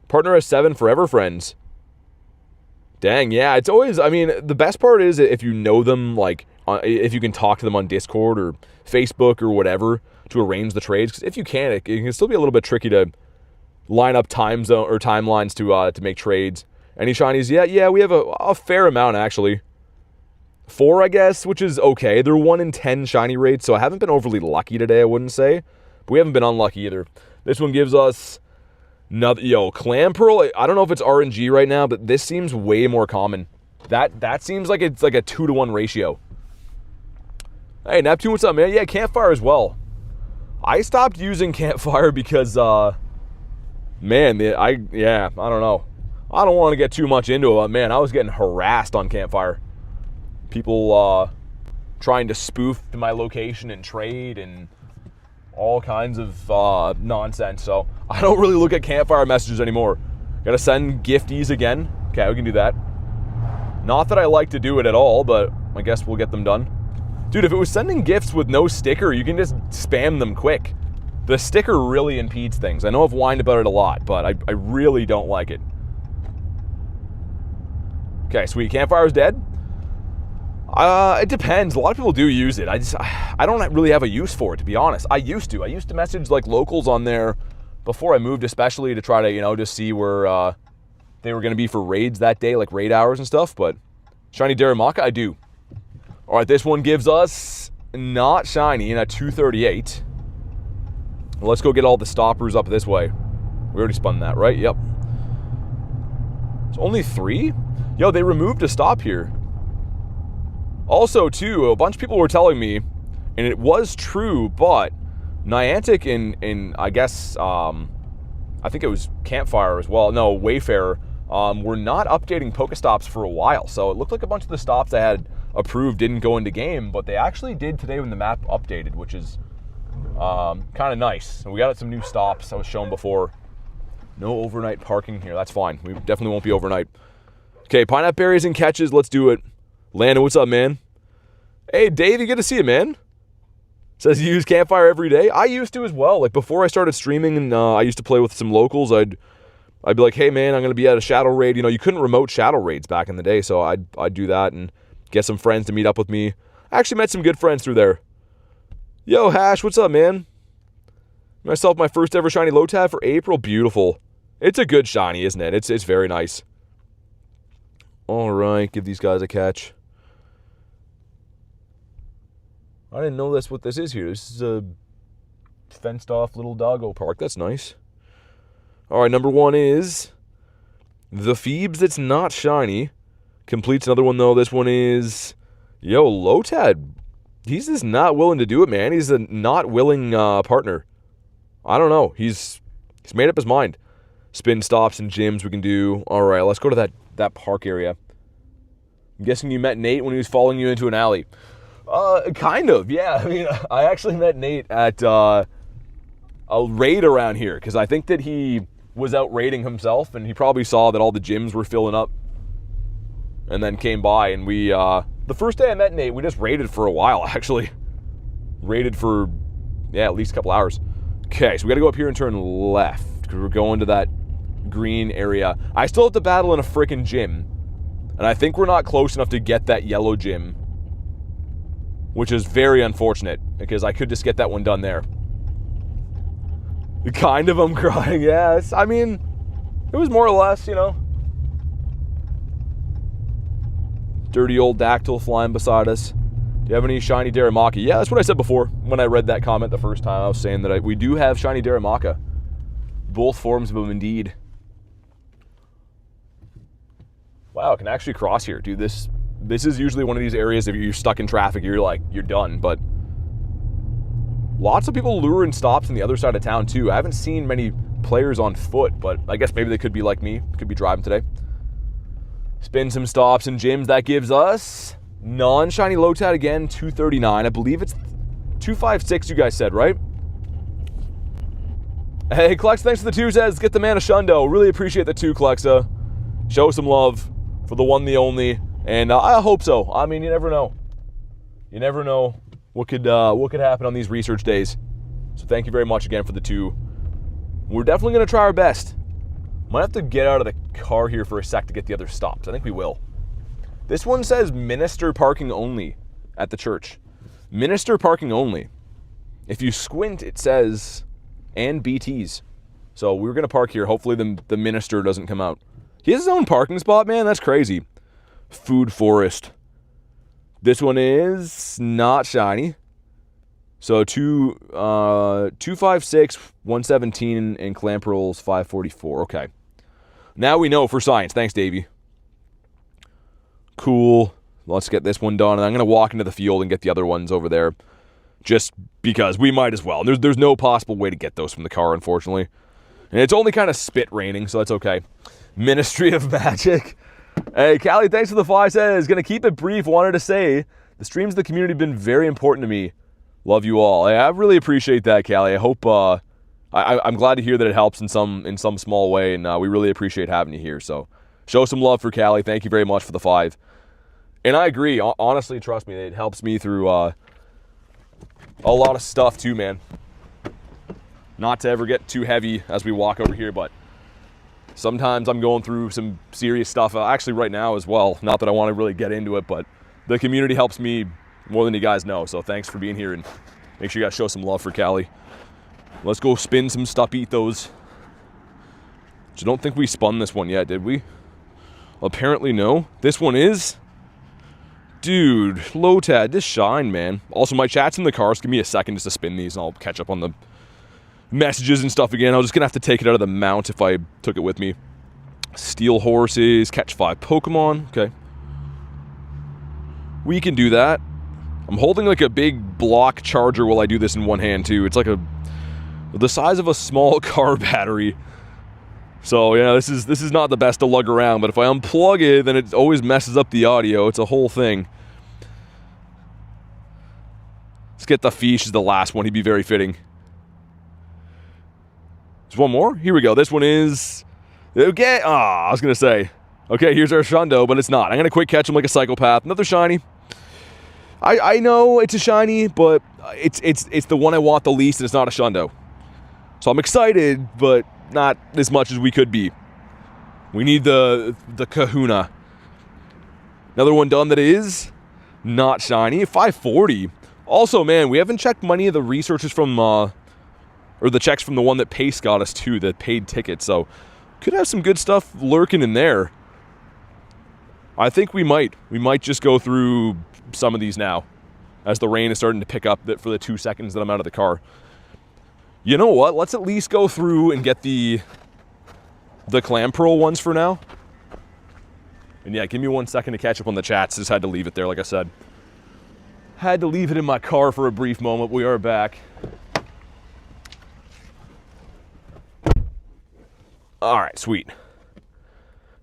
Partner has 7 forever friends. Dang, yeah, it's always... I mean, the best part is if you know them, like, if you can talk to them on Discord or Facebook or whatever to arrange the trades. Because if you can't, it can still be a little bit tricky to line up time zone or timelines to make trades. Any shinies? Yeah, we have a fair amount actually. 4, I guess, which is okay. They're 1 in 10 shiny rates, so I haven't been overly lucky today, I wouldn't say. But we haven't been unlucky either. This one gives us another, Clamperl. I don't know if it's RNG right now, but this seems way more common. That seems like it's like a 2-to-1 ratio. Hey, Neptune, what's up, man? Yeah, Campfire as well. I stopped using Campfire because, man, I don't know. I don't want to get too much into it, but man, I was getting harassed on Campfire. People trying to spoof my location and trade and all kinds of nonsense. So I don't really look at Campfire messages anymore. Gotta send gifties again. Okay, we can do that. Not that I like to do it at all, but I guess we'll get them done. Dude, if it was sending gifts with no sticker, you can just spam them quick. The sticker really impedes things. I know I've whined about it a lot, but I really don't like it. Okay, sweet. Campfire's dead. It depends. A lot of people do use it. I don't really have a use for it, to be honest. I used to message like locals on there before I moved, especially to try to, just see where they were going to be for raids that day, like raid hours and stuff. But shiny Daramaka, I do. All right, this one gives us not shiny and a 238. Let's go get all the stoppers up this way. We already spun that, right? Yep. It's only 3? Yo, they removed a stop here. Also, too, a bunch of people were telling me, and it was true, but Niantic and I guess, I think it was Campfire as well, no, Wayfarer, were not updating Pokestops for a while. So it looked like a bunch of the stops I had approved didn't go into game, but they actually did today when the map updated, which is kind of nice. And we got some new stops I was shown before. No overnight parking here. That's fine. We definitely won't be overnight. Okay, pineapple berries and catches. Let's do it. Landon, what's up, man? Hey, Davey, good to see you, man. Says you use Campfire every day. I used to as well. Like, before I started streaming and I used to play with some locals, I'd be like, hey, man, I'm going to be at a shadow raid. You couldn't remote shadow raids back in the day, so I'd do that and get some friends to meet up with me. I actually met some good friends through there. Yo, Hash, what's up, man? Myself, my first ever shiny Lotad for April. Beautiful. It's a good shiny, isn't it? It's very nice. All right, give these guys a catch. I didn't know that's what this is here. This is a fenced-off little doggo park. That's nice. All right, number 1 is the Feebas that's not shiny. Completes another one, though. This one is... Yo, Lotad. He's just not willing to do it, man. He's a not willing partner. I don't know. He's made up his mind. Spin stops and gyms we can do. All right, let's go to that park area. I'm guessing you met Nate when he was following you into an alley. Kind of, yeah. I mean, I actually met Nate at a raid around here because I think that he was out raiding himself and he probably saw that all the gyms were filling up and then came by and we, the first day I met Nate, we just raided for a while, actually. Raided for, at least a couple hours. Okay, so we got to go up here and turn left because we're going to that green area. I still have to battle in a freaking gym and I think we're not close enough to get that yellow gym, which is very unfortunate because I could just get that one done there. Kind of, I'm crying, yes. I mean, it was more or less, Dirty old Dactyl flying beside us. Do you have any shiny Daramaka? Yeah, that's what I said before when I read that comment the first time. I was saying that we do have shiny Daramaka. Both forms of them, indeed. Wow, I can actually cross here. Dude, this is usually one of these areas if you're stuck in traffic, you're done. But lots of people luring stops on the other side of town, too. I haven't seen many players on foot, but I guess maybe they could be like me. Could be driving today. Spin some stops and gyms. That gives us non-shiny Lotad again, 239. I believe it's 256 you guys said, right? Hey, Klex, thanks for the 2 says. Get the man a shundo. Really appreciate the 2, Klexa. Show some love for the one, the only. And I hope so. I mean, you never know. You never know what could happen on these research days. So thank you very much again for the 2. We're definitely going to try our best. Might have to get out of the car here for a sec to get the other stops. I think we will. This one says minister parking only at the church. Minister parking only. If you squint, it says, and BTs. So we're going to park here. Hopefully the minister doesn't come out. He has his own parking spot, man. That's crazy. Food Forest. This one is not shiny. So 256, 117, and Clamperl's 544. Okay. Now we know for science. Thanks, Davey. Cool. Let's get this one done. And I'm going to walk into the field and get the other ones over there. Just because we might as well. There's no possible way to get those from the car, unfortunately. And it's only kind of spit raining, so that's okay. Ministry of Magic. Hey, Callie, thanks for the 5 says. Gonna keep it brief. Wanted to say, the streams of the community have been very important to me. Love you all. I really appreciate that, Callie. I hope, I'm glad to hear that it helps in some small way, and we really appreciate having you here. So, show some love for Callie. Thank you very much for the 5. And I agree. Honestly, trust me, it helps me through a lot of stuff too, man. Not to ever get too heavy as we walk over here, but sometimes I'm going through some serious stuff, actually right now as well. Not that I want to really get into it, but the community helps me more than you guys know. So thanks for being here, and make sure you guys show some love for Callie. Let's go spin some stuff, eat those. I don't think we spun this one yet, did we? Apparently no. This one is... Dude, Lotad, this shine, man. Also, my chat's in the car, so give me a second just to spin these, and I'll catch up on the messages and stuff again. I was just going to have to take it out of the mount if I took it with me. Steal horses, catch 5 Pokemon. Okay. We can do that. I'm holding like a big block charger while I do this in one hand, too. It's like the size of a small car battery. So, yeah, this is not the best to lug around, but if I unplug it, then it always messes up the audio. It's a whole thing. Let's get the Fish as the last one. He'd be very fitting. There's one more? Here we go. This one is... Okay. I was going to say. Okay, here's our shundo, but it's not. I'm going to quick catch him like a psychopath. Another shiny. I know it's a shiny, but it's the one I want the least, and it's not a shundo. So I'm excited, but not as much as we could be. We need the kahuna. Another one done that is not shiny. 540. Also, man, we haven't checked many of the researches from... or the checks from the one that Pace got us too, the paid ticket. So, could have some good stuff lurking in there. I think we might. We might just go through some of these now, as the rain is starting to pick up for the 2 seconds that I'm out of the car. You know what? Let's at least go through and get the Clamperl ones for now. And yeah, give me 1 second to catch up on the chats. Just had to leave it there, like I said. Had to leave it in my car for a brief moment. We are back. All right, sweet.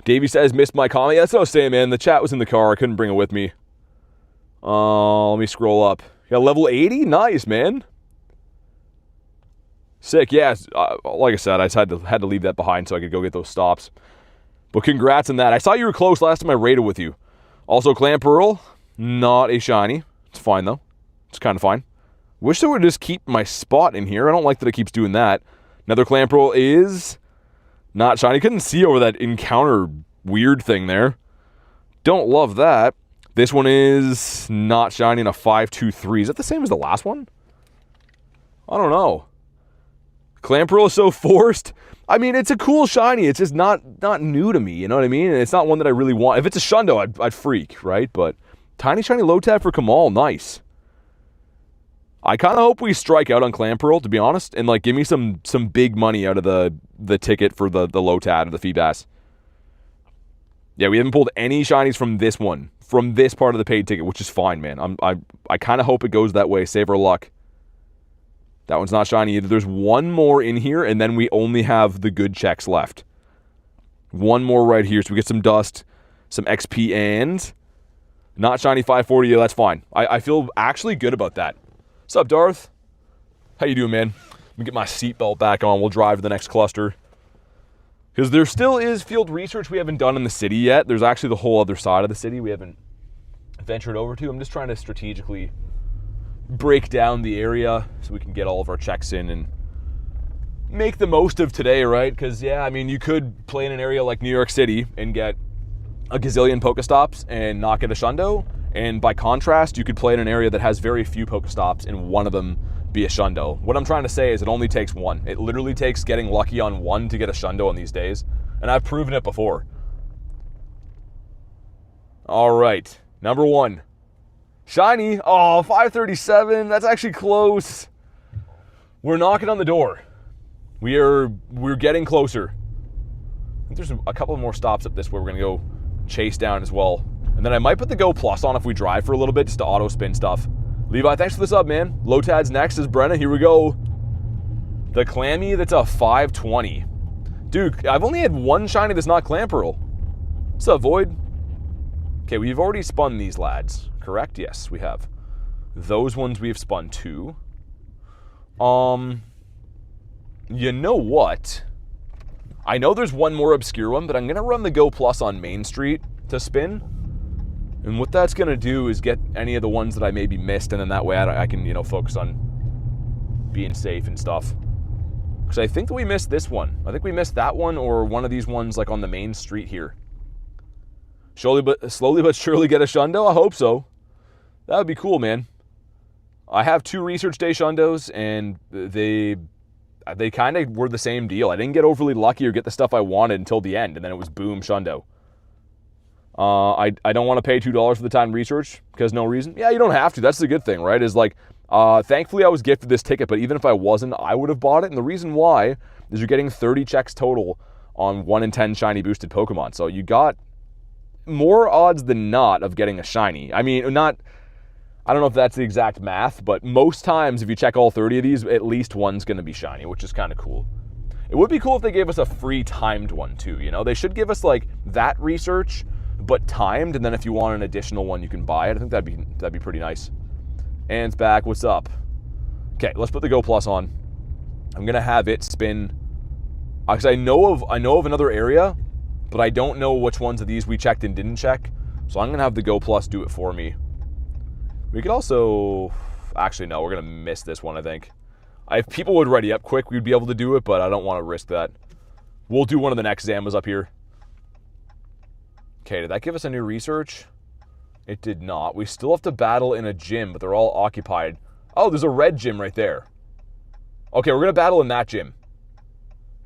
Davey says, missed my comment. Yeah, that's what I was saying, man. The chat was in the car. I couldn't bring it with me. Let me scroll up. Yeah, level 80? Nice, man. Sick, yeah. Like I said, I just had to leave that behind so I could go get those stops. But congrats on that. I saw you were close last time I raided with you. Also, Clamperl, not a shiny. It's fine, though. It's kind of fine. Wish they would just keep my spot in here. I don't like that it keeps doing that. Another Clamperl is... not shiny. Couldn't see over that encounter weird thing there. Don't love that. This one is not shiny in a 523. Is that the same as the last one? I don't know. Clamperl is so forced. I mean, it's a cool shiny. It's just not new to me. You know what I mean? And it's not one that I really want. If it's a shundo, I'd freak, right? But tiny shiny Lotad for Kamal. Nice. I kind of hope we strike out on Clamperl, to be honest, and like give me some big money out of the ticket for the Lotad or the Feebas. Yeah, we haven't pulled any shinies from this one, from this part of the paid ticket, which is fine, man. I kind of hope it goes that way. Save our luck. That one's not shiny either. There's one more in here, and then we only have the good checks left. One more right here, so we get some dust, some XP, and not shiny 540. Yeah, that's fine. I feel actually good about that. What's up, Darth? How you doing, man? Let me get my seatbelt back on. We'll drive to the next cluster. Because there still is field research we haven't done in the city yet. There's actually the whole other side of the city we haven't ventured over to. I'm just trying to strategically break down the area so we can get all of our checks in and make the most of today, right? Because, yeah, I mean, you could play in an area like New York City and get a gazillion Pokestops and not get a shundo, And by contrast, you could play in an area that has very few Pokestops and one of them be a shundo. What I'm trying to say is it only takes one. It literally takes getting lucky on one to get a shundo on these days. And I've proven it before. All right, number 1. Shiny. Oh, 537. That's actually close. We're knocking on the door. We're getting closer. I think there's a couple more stops up this way we're going to go chase down as well. And then I might put the Go Plus on if we drive for a little bit just to auto spin stuff. Levi, thanks for the sub, man. Lotad's next is Brenna. Here we go. The Clammy, that's a 520. Dude, I've only had one shiny that's not Clamperl. What's up, Void? Okay, we've already spun these lads, correct? Yes, we have. Those ones we've spun 2. You know what? I know there's one more obscure one, but I'm going to run the Go Plus on Main Street to spin. And what that's going to do is get any of the ones that I maybe missed, and then that way I can, you know, focus on being safe and stuff. Because I think that we missed this one. I think we missed that one or one of these ones like on the Main Street here. Slowly but surely get a shundo? I hope so. That would be cool, man. I have 2 Research Day shundos, and they kind of were the same deal. I didn't get overly lucky or get the stuff I wanted until the end, and then it was boom, shundo. I don't want to pay $2 for the time research because no reason. Yeah, you don't have to. That's the good thing, right? Is like, thankfully I was gifted this ticket, but even if I wasn't, I would have bought it. And the reason why is you're getting 30 checks total on 1 in 10 shiny boosted Pokemon. So you got more odds than not of getting a shiny. I mean, I don't know if that's the exact math, but most times if you check all 30 of these, at least one's going to be shiny, which is kind of cool. It would be cool if they gave us a free timed one too, you know? They should give us like that research, but timed, and then if you want an additional one, you can buy it. I think that'd be pretty nice. Anne's back, what's up? Okay, let's put the Go Plus on. I'm going to have it spin, because I know of another area, but I don't know which ones of these we checked and didn't check. So I'm going to have the Go Plus do it for me. We could also... Actually, no, we're going to miss this one, I think. If people would ready up quick, we'd be able to do it, but I don't want to risk that. We'll do one of the next Zambas up here. Okay, did that give us a new research? It did not. We still have to battle in a gym, but they're all occupied. Oh, there's a red gym right there. Okay, we're going to battle in that gym.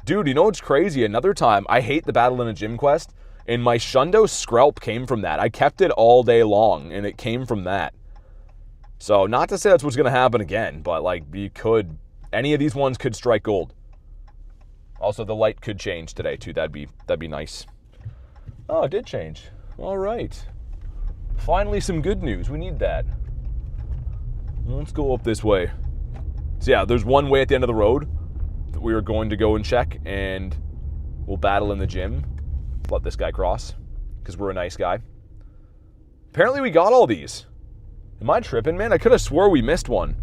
Dude, you know what's crazy? Another time, I hate the battle in a gym quest, and my Shundo Skrelp came from that. I kept it all day long, and it came from that. So, not to say that's what's going to happen again, but, like, you could... Any of these ones could strike gold. Also, the light could change today, too. That'd be nice. Oh, it did change. All right. Finally, some good news. We need that. Let's go up this way. So, yeah, there's one way at the end of the road that we are going to go and check, and we'll battle in the gym. Let this guy cross, because we're a nice guy. Apparently we got all these. Am I tripping, man? I could have swore we missed one.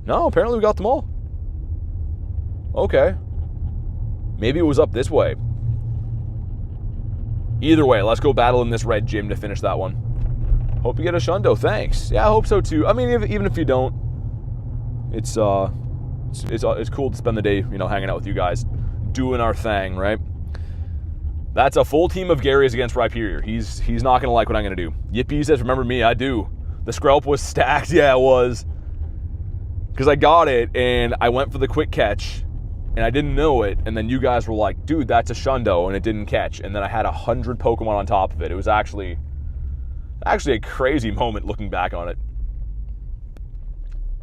No, apparently we got them all. Okay. Maybe it was up this way. Either way, let's go battle in this red gym to finish that one. Hope you get a Shundo. Thanks. Yeah, I hope so too. I mean, even if you don't, it's cool to spend the day, you know, hanging out with you guys, doing our thing, right? That's a full team of Garys against Rhyperior. He's not gonna like what I'm gonna do. Yippee says, remember me? I do. The Skrelp was stacked. Yeah, it was. Because I got it and I went for the quick catch and I didn't know it, and then you guys were like, dude, that's a Shundo, and it didn't catch, and then I had 100 Pokemon on top of it. It was actually a crazy moment looking back on it.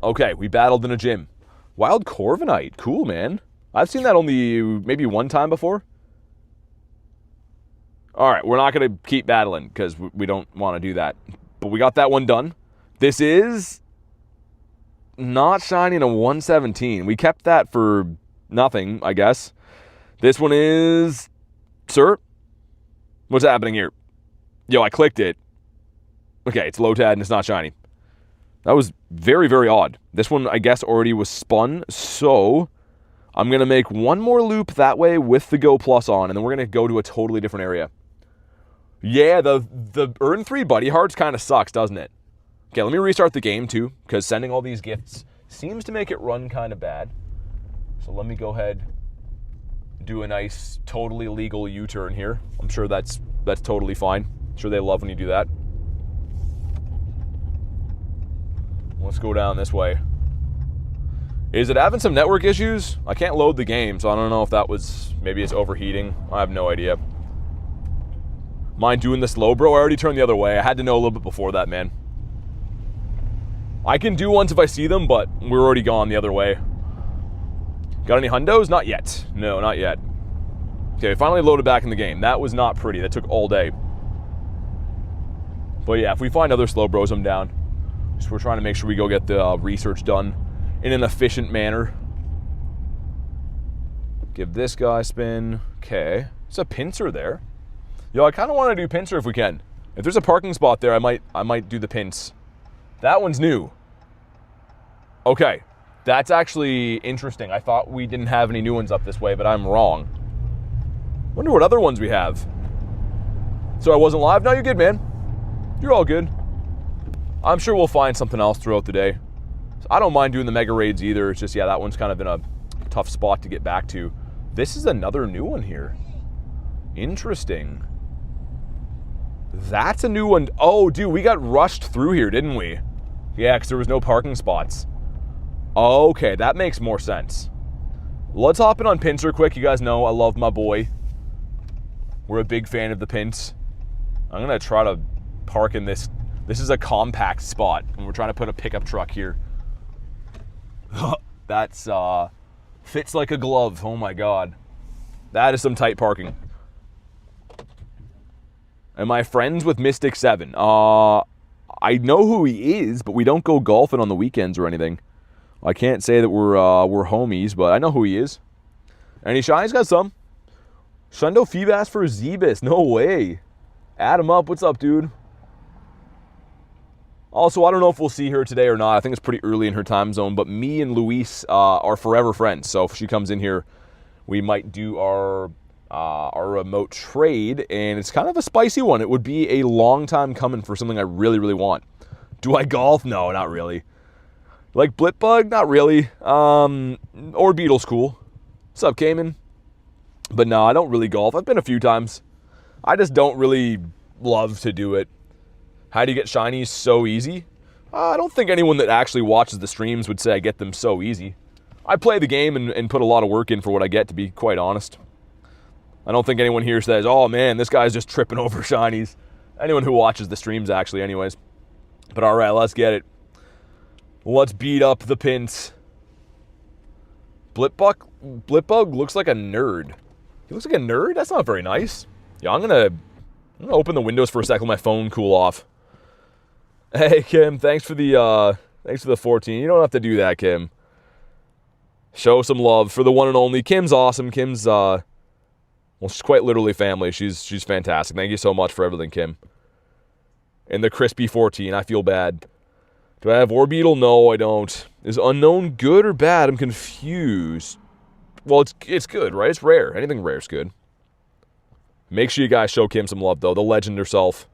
Okay, we battled in a gym. Wild Corviknight, cool, man. I've seen that only maybe one time before. All right, we're not going to keep battling because we don't want to do that. But we got that one done. This is not shiny in a 117. We kept that for nothing, I guess. This one is... Sir? What's happening here? Yo, I clicked it. Okay, it's Lotad and it's not shiny. That was very, very odd. This one, I guess, already was spun, so I'm going to make one more loop that way with the Go Plus on, and then we're going to go to a totally different area. Yeah, the earn 3 buddy hearts kind of sucks, doesn't it? Okay, let me restart the game, too, because sending all these gifts seems to make it run kind of bad. So let me go ahead, do a nice, totally legal U-turn here. I'm sure that's totally fine. I'm sure they love when you do that. Let's go down this way. Is it having some network issues? I can't load the game, so I don't know if that was... Maybe it's overheating. I have no idea. Mind doing this low, bro? I already turned the other way. I had to know a little bit before that, man. I can do ones if I see them, but we're already gone the other way. Got any hundos? Not yet. No, not yet. Okay, finally loaded back in the game. That was not pretty. That took all day. But yeah, if we find other slow bros, I'm down. Just we're trying to make sure we go get the research done in an efficient manner. Give this guy a spin. Okay. It's a pincer there. Yo, I kind of want to do pincer if we can. If there's a parking spot there, I might do the pince. That one's new. Okay. That's actually interesting. I thought we didn't have any new ones up this way, but I'm wrong. Wonder what other ones we have. So I wasn't live? No, you're good, man. You're all good. I'm sure we'll find something else throughout the day. So I don't mind doing the mega raids either. It's just, yeah, that one's kind of in a tough spot to get back to. This is another new one here. Interesting. That's a new one. Oh, dude, we got rushed through here, didn't we? Yeah, because there was no parking spots. Okay, that makes more sense. Let's hop in on pincer quick. You guys know I love my boy. We're a big fan of the pince. I'm going to try to park in this. This is a compact spot, and we're trying to put a pickup truck here. That's, fits like a glove. Oh my God. That is some tight parking. Am I friends with Mystic 7? I know who he is, but we don't go golfing on the weekends or anything. I can't say that we're homies, but I know who he is. Any shinies? Got some. Shundo Feebas for Zebus. No way. Add him up. What's up, dude? Also, I don't know if we'll see her today or not. I think it's pretty early in her time zone, but me and Luis are forever friends. So if she comes in here, we might do our remote trade, and it's kind of a spicy one. It would be a long time coming for something I really, really want. Do I golf? No, not really. Like Blitbug? Not really. Or Beetle's cool. What's up, Cayman? But no, I don't really golf. I've been a few times. I just don't really love to do it. How do you get shinies so easy? I don't think anyone that actually watches the streams would say I get them so easy. I play the game and put a lot of work in for what I get, to be quite honest. I don't think anyone here says, oh man, this guy's just tripping over shinies. Anyone who watches the streams, actually, anyways. But all right, let's get it. Let's beat up the pince. Blitbug looks like a nerd. He looks like a nerd? That's not very nice. Yeah, I'm gonna open the windows for a second, let my phone cool off. Hey, Kim, thanks for the 14. You don't have to do that, Kim. Show some love for the one and only. Kim's awesome. Kim's, well, she's quite literally family. She's fantastic. Thank you so much for everything, Kim. And the crispy 14, I feel bad. Do I have Orbeetle? No, I don't. Is unknown good or bad? I'm confused. Well, it's good, right? It's rare. Anything rare is good. Make sure you guys show Kim some love, though. The legend herself.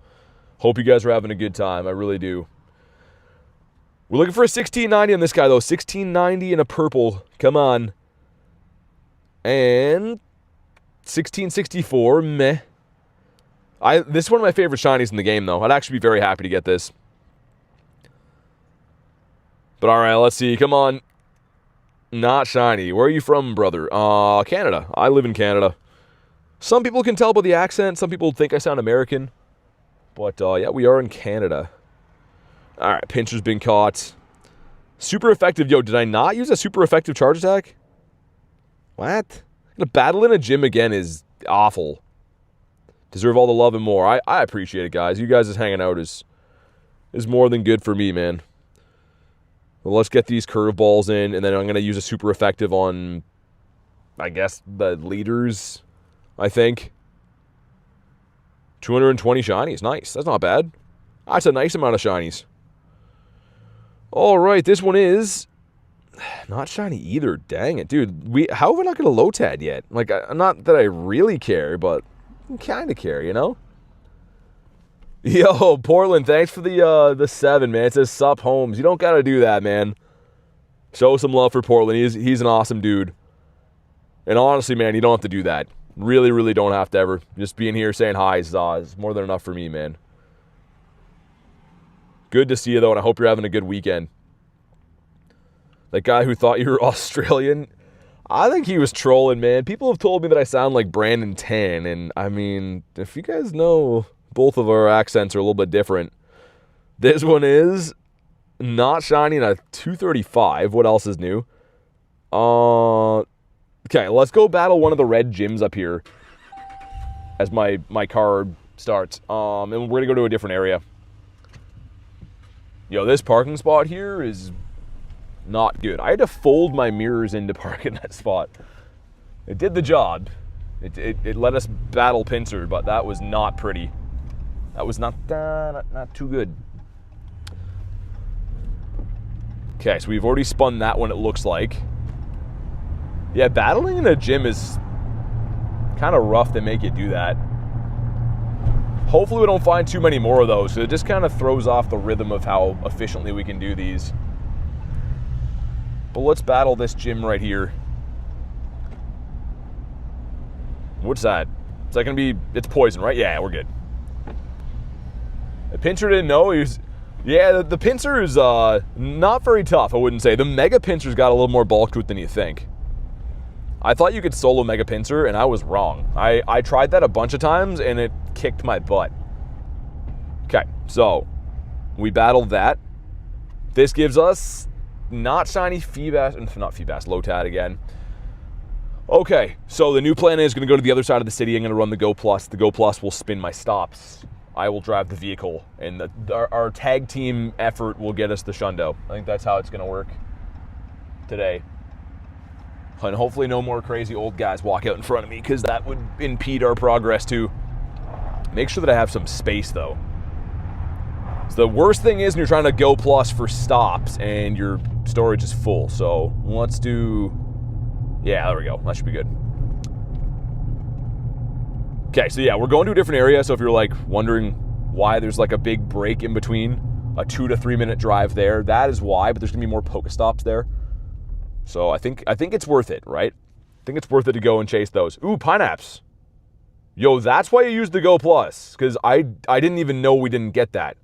Hope you guys are having a good time. I really do. We're looking for a 1690 on this guy, though. 1690 in a purple. Come on. And 1664. Meh. This is one of my favorite shinies in the game, though. I'd actually be very happy to get this. But all right, let's see. Come on. Not shiny. Where are you from, brother? Canada. I live in Canada. Some people can tell by the accent. Some people think I sound American. But, yeah, we are in Canada. All right, pincher's been caught. Super effective. Yo, did I not use a super effective charge attack? What? The battle in a gym again is awful. Deserve all the love and more. I appreciate it, guys. You guys just hanging out is more than good for me, man. Well, let's get these curveballs in, and then I'm going to use a super effective on, I guess, the leaders, I think. 220 shinies. Nice. That's not bad. That's a nice amount of shinies. All right, this one is not shiny either. Dang it, dude. How have we not got a Lotad yet? Like, not that I really care, but I kind of care, you know? Yo, Portland, thanks for the 7, man. It says sup Holmes. You don't got to do that, man. Show some love for Portland. He's an awesome dude. And honestly, man, you don't have to do that. Really, really don't have to ever. Just being here saying hi is more than enough for me, man. Good to see you, though, and I hope you're having a good weekend. That guy who thought you were Australian, I think he was trolling, man. People have told me that I sound like Brandon Tan, and I mean, if you guys know, both of our accents are a little bit different. This one is not shiny and a 235. What else is new? Okay, let's go battle one of the red gyms up here as my card starts. And we're going to go to a different area. Yo, this parking spot here is not good. I had to fold my mirrors in to park in that spot. It did the job. It let us battle Pinsir, but that was not pretty. That was not too good. Okay, so we've already spun that one, it looks like. Yeah, battling in a gym is kind of rough to make you do that. Hopefully we don't find too many more of those, so it just kind of throws off the rhythm of how efficiently we can do these. But let's battle this gym right here. What's that? Is that going to be... It's poison, right? Yeah, we're good. The Pinsir didn't know. He was... Yeah, the Pinsir is not very tough, I wouldn't say. The Mega Pinsir's got a little more bulk to it than you think. I thought you could solo Mega Pinsir, and I was wrong. I tried that a bunch of times, and it kicked my butt. Okay, so we battled that. This gives us... Not shiny Feebas, not Feebas, Lotad again. Okay, so the new plan is going to go to the other side of the city. I'm going to run the Go Plus. The Go Plus will spin my stops. I will drive the vehicle, and our tag team effort will get us the shundo. I think that's how it's going to work today. And hopefully no more crazy old guys walk out in front of me, because that would impede our progress too. Make sure that I have some space, though. So the worst thing is when you're trying to Go Plus for stops and your storage is full. So let's do... Yeah, there we go. That should be good. Okay, so yeah, we're going to a different area. So if you're like wondering why there's like a big break in between, a 2 to 3 minute drive there, that is why. But there's gonna be more Pokestops there. So I think it's worth it, right? I think it's worth it to go and chase those. Ooh, Pineapps. Yo, that's why you use the Go Plus, because I didn't even know we didn't get that.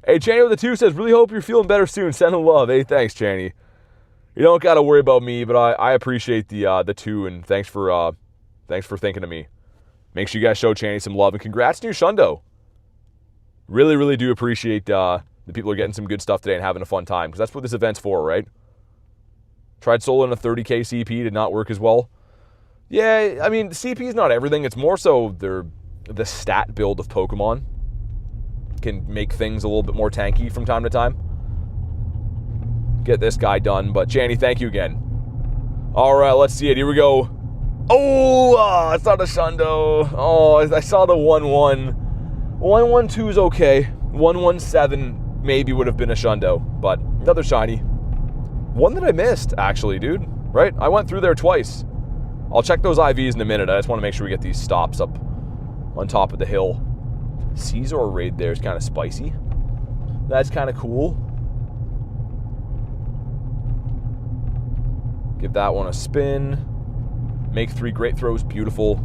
Hey, Channy with the 2 says, really hope you're feeling better soon. Sending love. Hey, thanks, Channy. You don't got to worry about me, but I appreciate the 2, and thanks for thinking of me. Make sure you guys show Channy some love, and congrats to your shundo. Really, really do appreciate the people are getting some good stuff today and having a fun time, because that's what this event's for, right? Tried soloing a 30k CP, did not work as well. Yeah, I mean, CP is not everything. It's more so the stat build of Pokemon can make things a little bit more tanky from time to time. Get this guy done, but Channy, thank you again. All right, let's see it. Here we go. Oh, it's not a shundo. Oh, I saw the 1-1. 1-1-2 is okay. 1-1-7 maybe would have been a shundo, but another shiny. One that I missed, actually, dude. Right? I went through there twice. I'll check those IVs in a minute. I just want to make sure we get these stops up on top of the hill. Caesar raid there is kind of spicy. That's kind of cool. Give that one a spin. Make 3 great throws beautiful.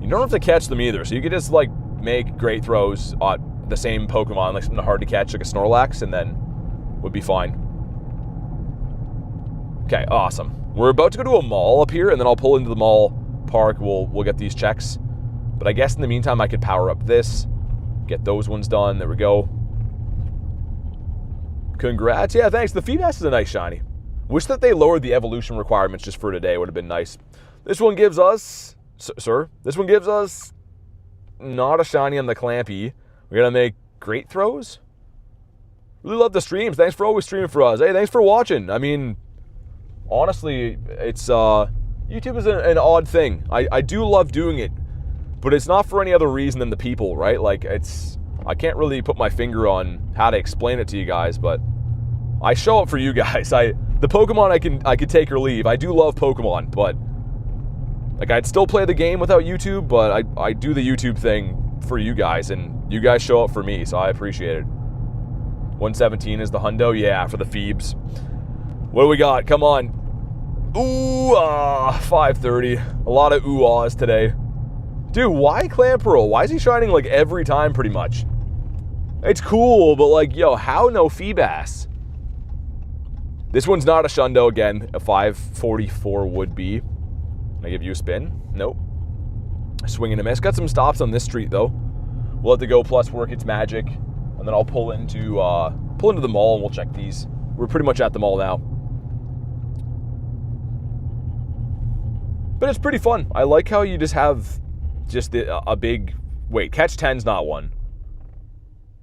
You don't have to catch them either, so you could just like make great throws on the same Pokemon, like something hard to catch, like a Snorlax, and then would be fine. Okay, awesome. We're about to go to a mall up here, and then I'll pull into the mall park. We'll get these checks. But I guess in the meantime, I could power up this, get those ones done. There we go. Congrats. Yeah, thanks. The Feebas is a nice shiny. Wish that they lowered the evolution requirements just for today. Would have been nice. This one gives us... Sir? This one gives us not a shiny on the Clampy. We're going to make great throws. Really love the streams. Thanks for always streaming for us. Hey, thanks for watching. I mean, honestly, it's... YouTube is an odd thing. I do love doing it. But it's not for any other reason than the people, right? Like, it's... I can't really put my finger on how to explain it to you guys, but I show up for you guys. The Pokemon I could take or leave. I do love Pokemon, but like I'd still play the game without YouTube, but I do the YouTube thing for you guys, and you guys show up for me, so I appreciate it. 117 is the hundo, yeah, for the Feebs. What do we got? Come on. Ooh, 530. A lot of ooh-ahs today. Dude, why Clamperl? Why is he shining like every time pretty much? It's cool, but like, yo, how no Feebas? This one's not a shundo again. A 544 would be. Can I give you a spin? Nope. Swing and a miss. Got some stops on this street though. We'll let the Go Plus work its magic, and then I'll pull into the mall and we'll check these. We're pretty much at the mall now. But it's pretty fun. I like how you just have a big... Wait, catch 10's not one.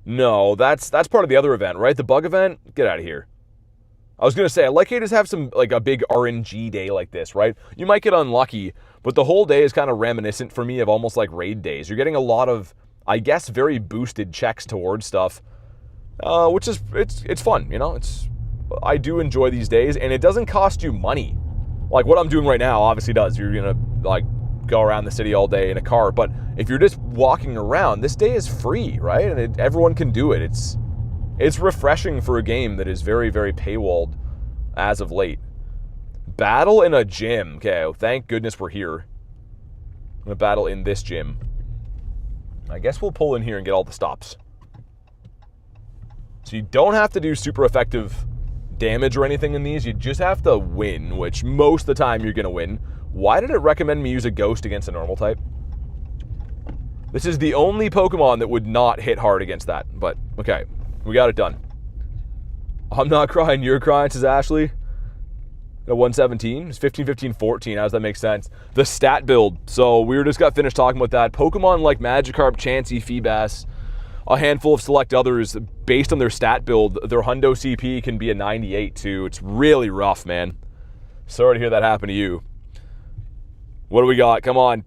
No, that's part of the other event, right? The bug event? Get out of here. I was going to say, I like how you just have some, like a big RNG day like this, right? You might get unlucky, but the whole day is kind of reminiscent for me of almost like raid days. You're getting a lot of, I guess, very boosted checks towards stuff, which is, it's fun, you know? I do enjoy these days, and it doesn't cost you money. Like what I'm doing right now obviously does. You're going to like go around the city all day in a car, but if you're just walking around, this day is free, right? And everyone can do it. It's refreshing for a game that is very, very paywalled as of late. Battle in a gym. Okay, well, thank goodness we're here. I'm going to battle in this gym. I guess we'll pull in here and get all the stops. So you don't have to do super effective damage or anything in these. You just have to win, which most of the time you're going to win. Why did it recommend me use a ghost against a normal type? This is the only Pokemon that would not hit hard against that. But, okay. We got it done. I'm not crying, you're crying, says Ashley. 117. It's 15, 15, 14. How does that make sense? The stat build. So we just got finished talking about that. Pokemon like Magikarp, Chansey, Feebas, a handful of select others, based on their stat build, their Hundo CP can be a 98 too. It's really rough, man. Sorry to hear that happen to you. What do we got? Come on.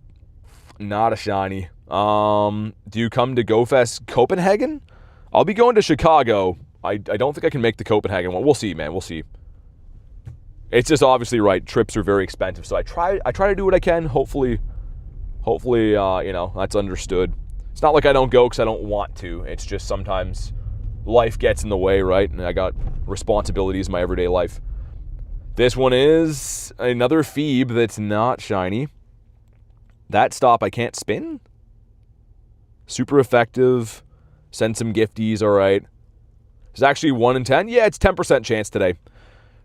Not a shiny. Do you come to GoFest Copenhagen? I'll be going to Chicago. I don't think I can make the Copenhagen one. We'll see, man. We'll see. It's just obviously right. Trips are very expensive, so I try to do what I can. Hopefully, you know, that's understood. It's not like I don't go because I don't want to. It's just sometimes life gets in the way, right? And I got responsibilities in my everyday life. This one is another Feeb that's not shiny. That stop I can't spin. Super effective. Send some gifties, all right. It's actually 1 in 10. Yeah, it's 10% chance today.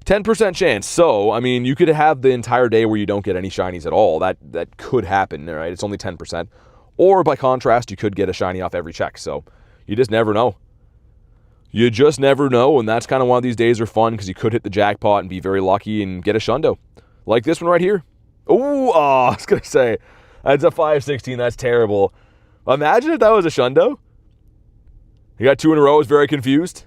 10% chance. So, I mean, you could have the entire day where you don't get any shinies at all. That could happen, all right? It's only 10%. Or, by contrast, you could get a shiny off every check. So, you just never know. You just never know, and that's kind of why these days are fun, because you could hit the jackpot and be very lucky and get a shundo. Like this one right here. Ooh, I was going to say, that's a 516. That's terrible. Imagine if that was a shundo. You got 2 in a row. I was very confused.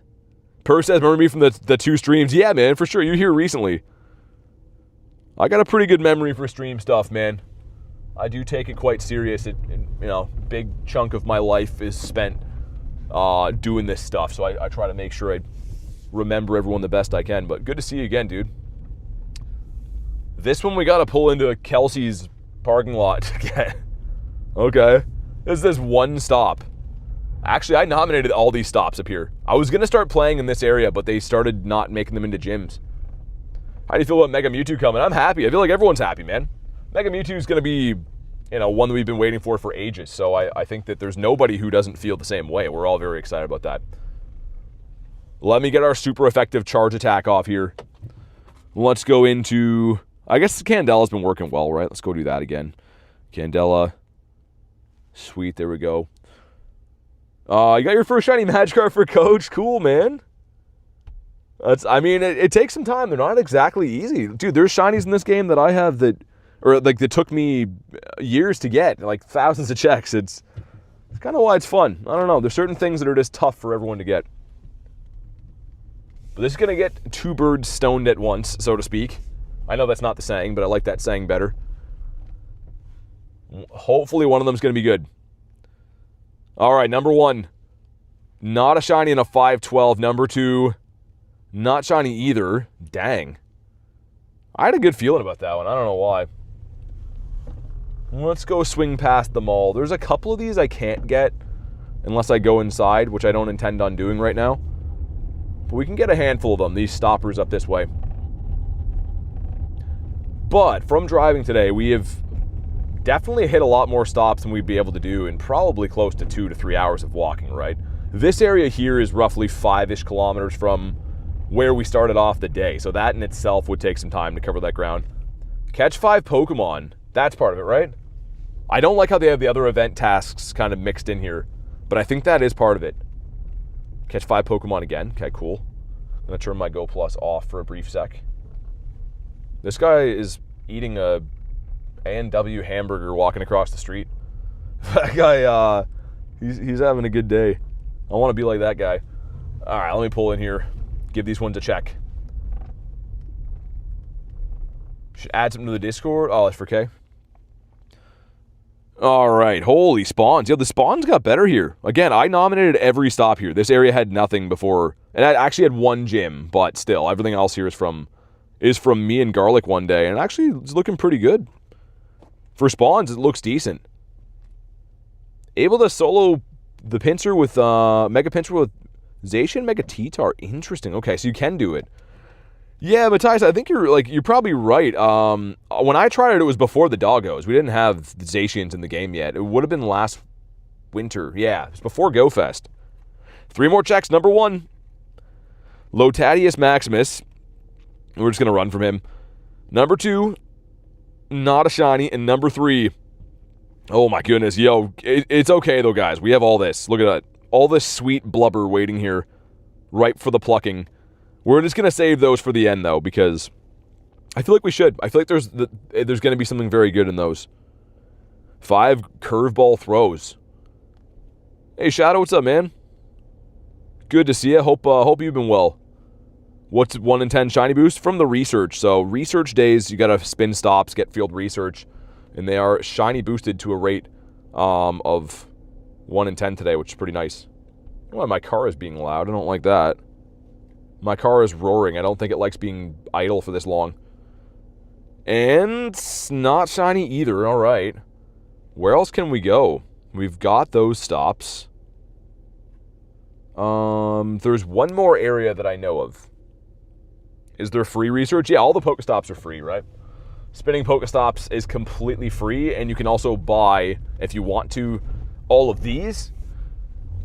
Per says, remember me from the 2 streams? Yeah, man, for sure. You here recently. I got a pretty good memory for stream stuff, man. I do take it quite serious. You know, big chunk of my life is spent doing this stuff. So I try to make sure I remember everyone the best I can. But good to see you again, dude. This one we got to pull into Kelsey's parking lot to get. Okay. This is this one stop. Actually, I nominated all these stops up here. I was going to start playing in this area, but they started not making them into gyms. How do you feel about Mega Mewtwo coming? I'm happy. I feel like everyone's happy, man. Mega Mewtwo is going to be, you know, one that we've been waiting for ages. So I think that there's nobody who doesn't feel the same way. We're all very excited about that. Let me get our super effective charge attack off here. Let's go into... I guess Candella's been working well, right? Let's go do that again. Candela. Sweet, there we go. You got your first shiny Magikarp for Coach. Cool, man. I mean, it takes some time. They're not exactly easy. Dude, there's shinies in this game that I have that took me years to get. Like, thousands of checks. It's kind of why it's fun. I don't know. There's certain things that are just tough for everyone to get. But this is going to get 2 birds stoned at once, so to speak. I know that's not the saying, but I like that saying better. Hopefully one of them is going to be good. All right, number 1, not a shiny in a 512. Number 2, not shiny either. Dang. I had a good feeling about that one. I don't know why. Let's go swing past the mall. There's a couple of these I can't get unless I go inside, which I don't intend on doing right now. But we can get a handful of them, these stoppers up this way. But from driving today, we have definitely hit a lot more stops than we'd be able to do in probably close to 2 to 3 hours of walking, right? This area here is roughly 5-ish kilometers from where we started off the day. So that in itself would take some time to cover that ground. Catch 5 Pokemon. That's part of it, right? I don't like how they have the other event tasks kind of mixed in here, but I think that is part of it. Catch 5 Pokemon again. Okay, cool. I'm going to turn my Go Plus off for a brief sec. This guy is eating a A&W hamburger walking across the street. That guy, he's having a good day. I want to be like that guy. All right, let me pull in here. Give these ones a check. Should add something to the Discord. Oh, that's for K. All right, holy spawns. Yeah, the spawns got better here. Again, I nominated every stop here. This area had nothing before. And I actually had one gym, but still, everything else here is from me and Garlic one day. And actually, it's looking pretty good. For spawns, it looks decent. Able to solo the pincer with, Mega Pincer with Zacian, Mega T-Tar. Interesting. Okay, so you can do it. Yeah, Matthias, I think you're probably right. When I tried it, it was before the doggos. We didn't have the Zacians in the game yet. It would have been last winter. Yeah, it was before GoFest. 3 more checks. Number 1, Lotadius Maximus. We're just going to run from him. Number 2, not a shiny. And number 3, oh my goodness, yo, it's okay though, guys. We have all this. Look at that. All this sweet blubber waiting here, ripe for the plucking. We're just going to save those for the end, though, because I feel like we should. I feel like there's going to be something very good in those. 5 curveball throws. Hey, Shadow, what's up, man? Good to see you. Hope you've been well. What's 1 in 10 shiny boost? From the research. So, research days, you got to spin stops, get field research, and they are shiny boosted to a rate of 1 in 10 today, which is pretty nice. Oh, my car is being loud. I don't like that. My car is roaring. I don't think it likes being idle for this long. And not shiny either. All right. Where else can we go? We've got those stops. There's one more area that I know of. Is there free research? Yeah, all the Pokestops are free, right? Spinning Pokestops is completely free, and you can also buy, if you want to, all of these.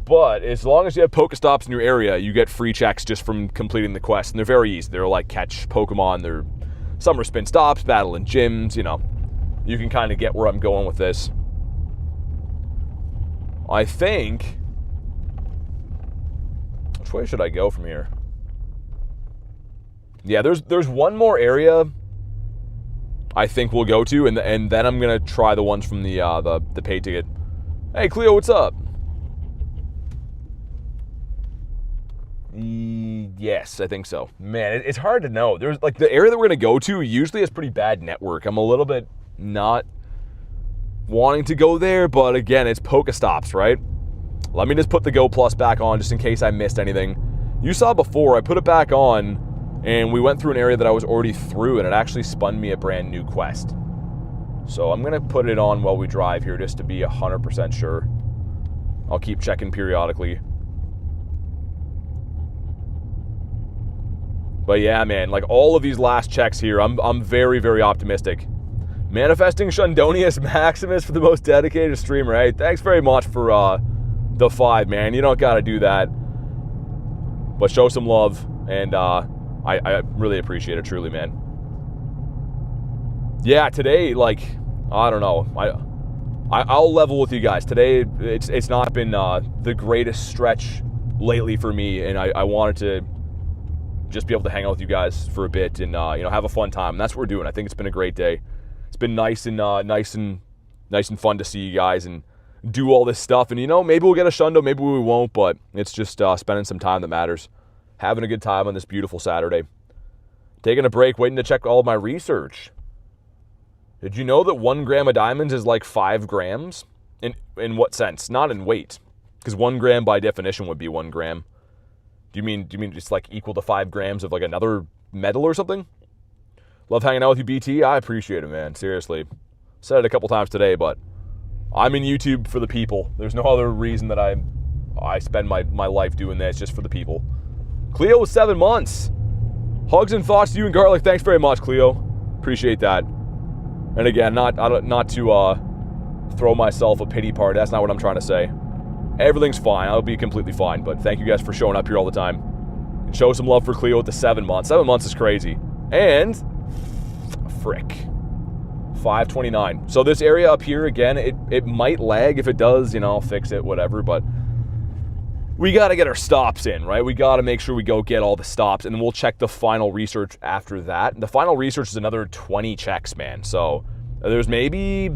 But as long as you have Pokestops in your area, you get free checks just from completing the quest. And they're very easy. They're like catch Pokemon. Some are spin stops, battle in gyms, you know. You can kind of get where I'm going with this. I think... which way should I go from here? Yeah, there's one more area I think we'll go to, and then I'm going to try the ones from the paid ticket. Hey, Cleo, what's up? Yes, I think so. Man, it's hard to know. There's like the area that we're going to go to usually has pretty bad network. I'm a little bit not wanting to go there, but again, it's Pokestops, right? Let me just put the Go Plus back on just in case I missed anything. You saw before, I put it back on, and we went through an area that I was already through, and it actually spun me a brand new quest. So I'm going to put it on while we drive here just to be 100% sure. I'll keep checking periodically. But yeah, man, like all of these last checks here, I'm very, very optimistic. Manifesting Shundonius Maximus for the most dedicated streamer. Hey, thanks very much for the 5, man. You don't got to do that. But show some love, and I really appreciate it, truly, man. Yeah, today, like, I don't know. I'll level with you guys. Today, it's not been the greatest stretch lately for me, and I wanted to just be able to hang out with you guys for a bit and you know, have a fun time. And that's what we're doing. I think it's been a great day. It's been nice and fun to see you guys and do all this stuff. And you know, maybe we'll get a shundo, maybe we won't, but it's just spending some time that matters. Having a good time on this beautiful Saturday. Taking a break, waiting to check all of my research. Did you know that 1 gram of diamonds is like 5 grams? In what sense? Not in weight. Because 1 gram by definition would be 1 gram. Do you mean it's like equal to 5 grams of like another metal or something? Love hanging out with you, BT. I appreciate it, man. Seriously. Said it a couple times today, but I'm in YouTube for the people. There's no other reason that I spend my life doing this, just for the people. Cleo was 7 months. Hugs and thoughts to you and Garlic. Thanks very much, Cleo. Appreciate that. And again, not to throw myself a pity party. That's not what I'm trying to say. Everything's fine. I'll be completely fine. But thank you guys for showing up here all the time Show some love for Cleo with the 7 months. 7 months is crazy. And, frick, 529. So this area up here, again, it might lag. If it does, you know, I'll fix it, whatever. But we got to get our stops in, right? We got to make sure we go get all the stops, and then we'll check the final research after that. The final research is another 20 checks, man. So there's maybe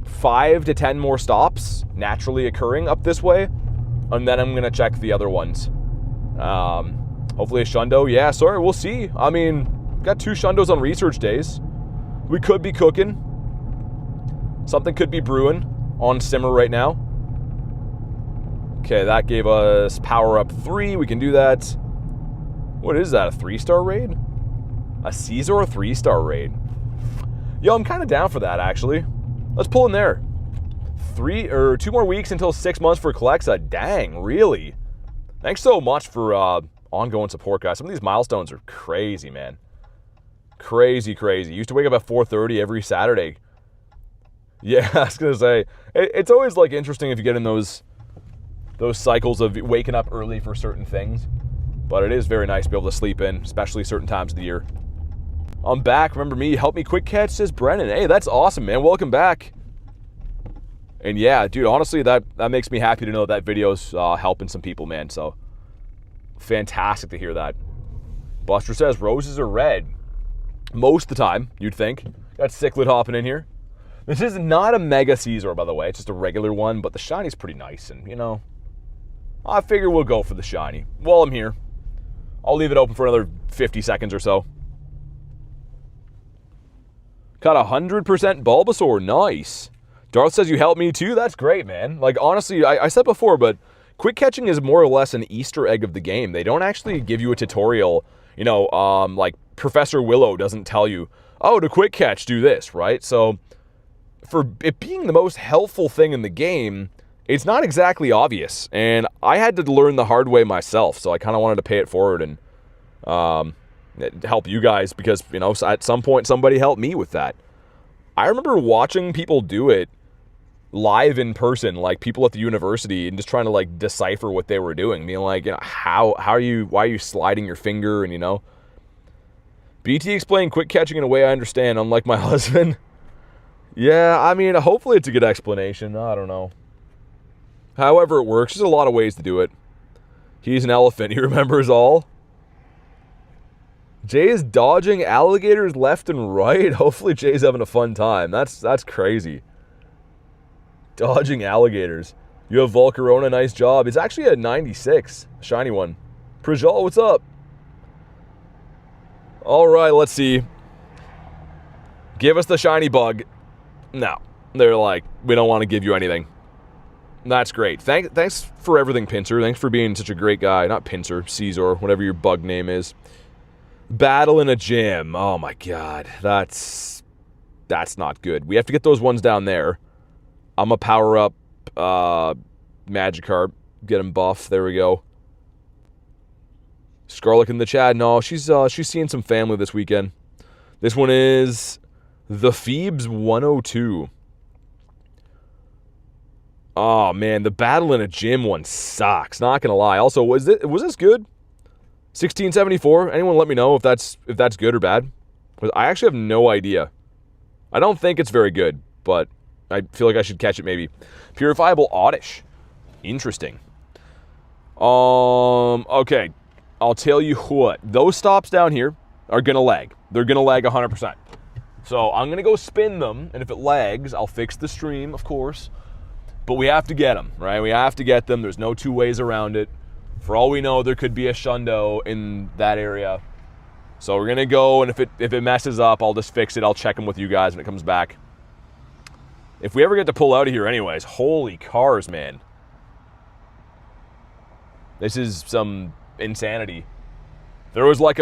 5 to 10 more stops naturally occurring up this way, and then I'm going to check the other ones. Hopefully a shundo. Yeah, sorry, we'll see. I mean, got 2 shundos on research days. We could be cooking. Something could be brewing on simmer right now. Okay, that gave us power up 3. We can do that. What is that, a 3-star raid? A Caesar 3-star raid? Yo, I'm kind of down for that, actually. Let's pull in there. 2 more weeks until 6 months for Calexa. Dang, really? Thanks so much for ongoing support, guys. Some of these milestones are crazy, man. Crazy, crazy. Used to wake up at 4:30 every Saturday. Yeah, I was going to say, it's always, like, interesting if you get in those cycles of waking up early for certain things. But it is very nice to be able to sleep in, especially certain times of the year. I'm back. Remember me? Help me quick catch, says Brennan. Hey, that's awesome, man. Welcome back. And yeah, dude, honestly, that makes me happy to know that video's helping some people, man. So, fantastic to hear that. Buster says roses are red. Most of the time, you'd think. Got Cichlid hopping in here. This is not a Mega Caesar, by the way. It's just a regular one, but the shiny's pretty nice. And, you know, I figure we'll go for the shiny. While I'm here, I'll leave it open for another 50 seconds or so. Got 100% Bulbasaur. Nice. Darth says you helped me too. That's great, man. Like, honestly, I said before, but quick catching is more or less an Easter egg of the game. They don't actually give you a tutorial, you know, like Professor Willow doesn't tell you, oh, to quick catch, do this, right? So, for it being the most helpful thing in the game, it's not exactly obvious. And I had to learn the hard way myself, so I kind of wanted to pay it forward and help you guys because, you know, at some point somebody helped me with that. I remember watching people do it live in person, like people at the university, and just trying to like decipher what they were doing, being like, you know, why are you sliding your finger? And, you know, BT explained quick catching in a way I understand, unlike my husband. Yeah, I mean, hopefully it's a good explanation. I don't know. However it works, there's a lot of ways to do it. He's an elephant. He remembers all. Jay is dodging alligators left and right. Hopefully Jay's having a fun time. That's crazy. Dodging alligators. You have Volcarona, nice job. It's actually a 96, shiny one. Prajal, what's up? All right, let's see. Give us the shiny bug. No, they're like, we don't want to give you anything. That's great. Thanks for everything, Pincer. Thanks for being such a great guy. Not Pincer, Caesar, whatever your bug name is. Battle in a gym. Oh my god, that's not good. We have to get those ones down there. I'm gonna power up Magikarp, get him buff. There we go. Scarlet in the chat. No, she's seeing some family this weekend. This one is the Feebas 102. Oh man, the battle in a gym one sucks. Not gonna lie. Also, was this good? 1674. Anyone let me know if that's good or bad? I actually have no idea. I don't think it's very good, but I feel like I should catch it maybe. Purifiable Oddish. Interesting. Okay. I'll tell you what. Those stops down here are gonna lag. They're gonna lag 100%. So I'm gonna go spin them, and if it lags, I'll fix the stream, of course. But we have to get them, right? We have to get them. There's no two ways around it. For all we know, there could be a shundo in that area. So we're gonna go, and if it messes up, I'll just fix it. I'll check them with you guys when it comes back. If we ever get to pull out of here anyways, holy cars, man. This is some insanity. There's like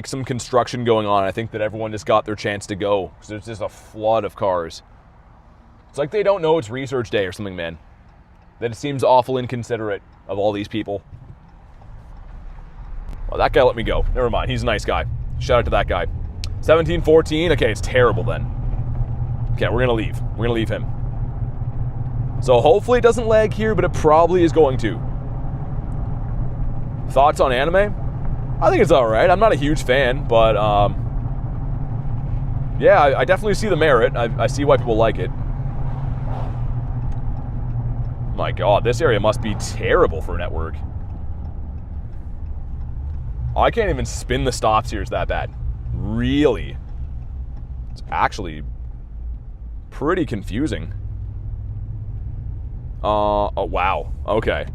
some construction going on. I think that everyone just got their chance to go. Because there's just a flood of cars. It's like they don't know it's research day or something, man. That it seems awful inconsiderate of all these people. Well, that guy let me go. Never mind. He's a nice guy. Shout out to that guy. 1714. Okay, it's terrible then. Okay, we're going to leave. We're going to leave him. So hopefully it doesn't lag here, but it probably is going to. Thoughts on anime? I think it's all right. I'm not a huge fan, but yeah, I definitely see the merit. I see why people like it. My God, this area must be terrible for network. I can't even spin the stops here. It's that bad. Really? It's actually pretty confusing. Oh, wow. Okay.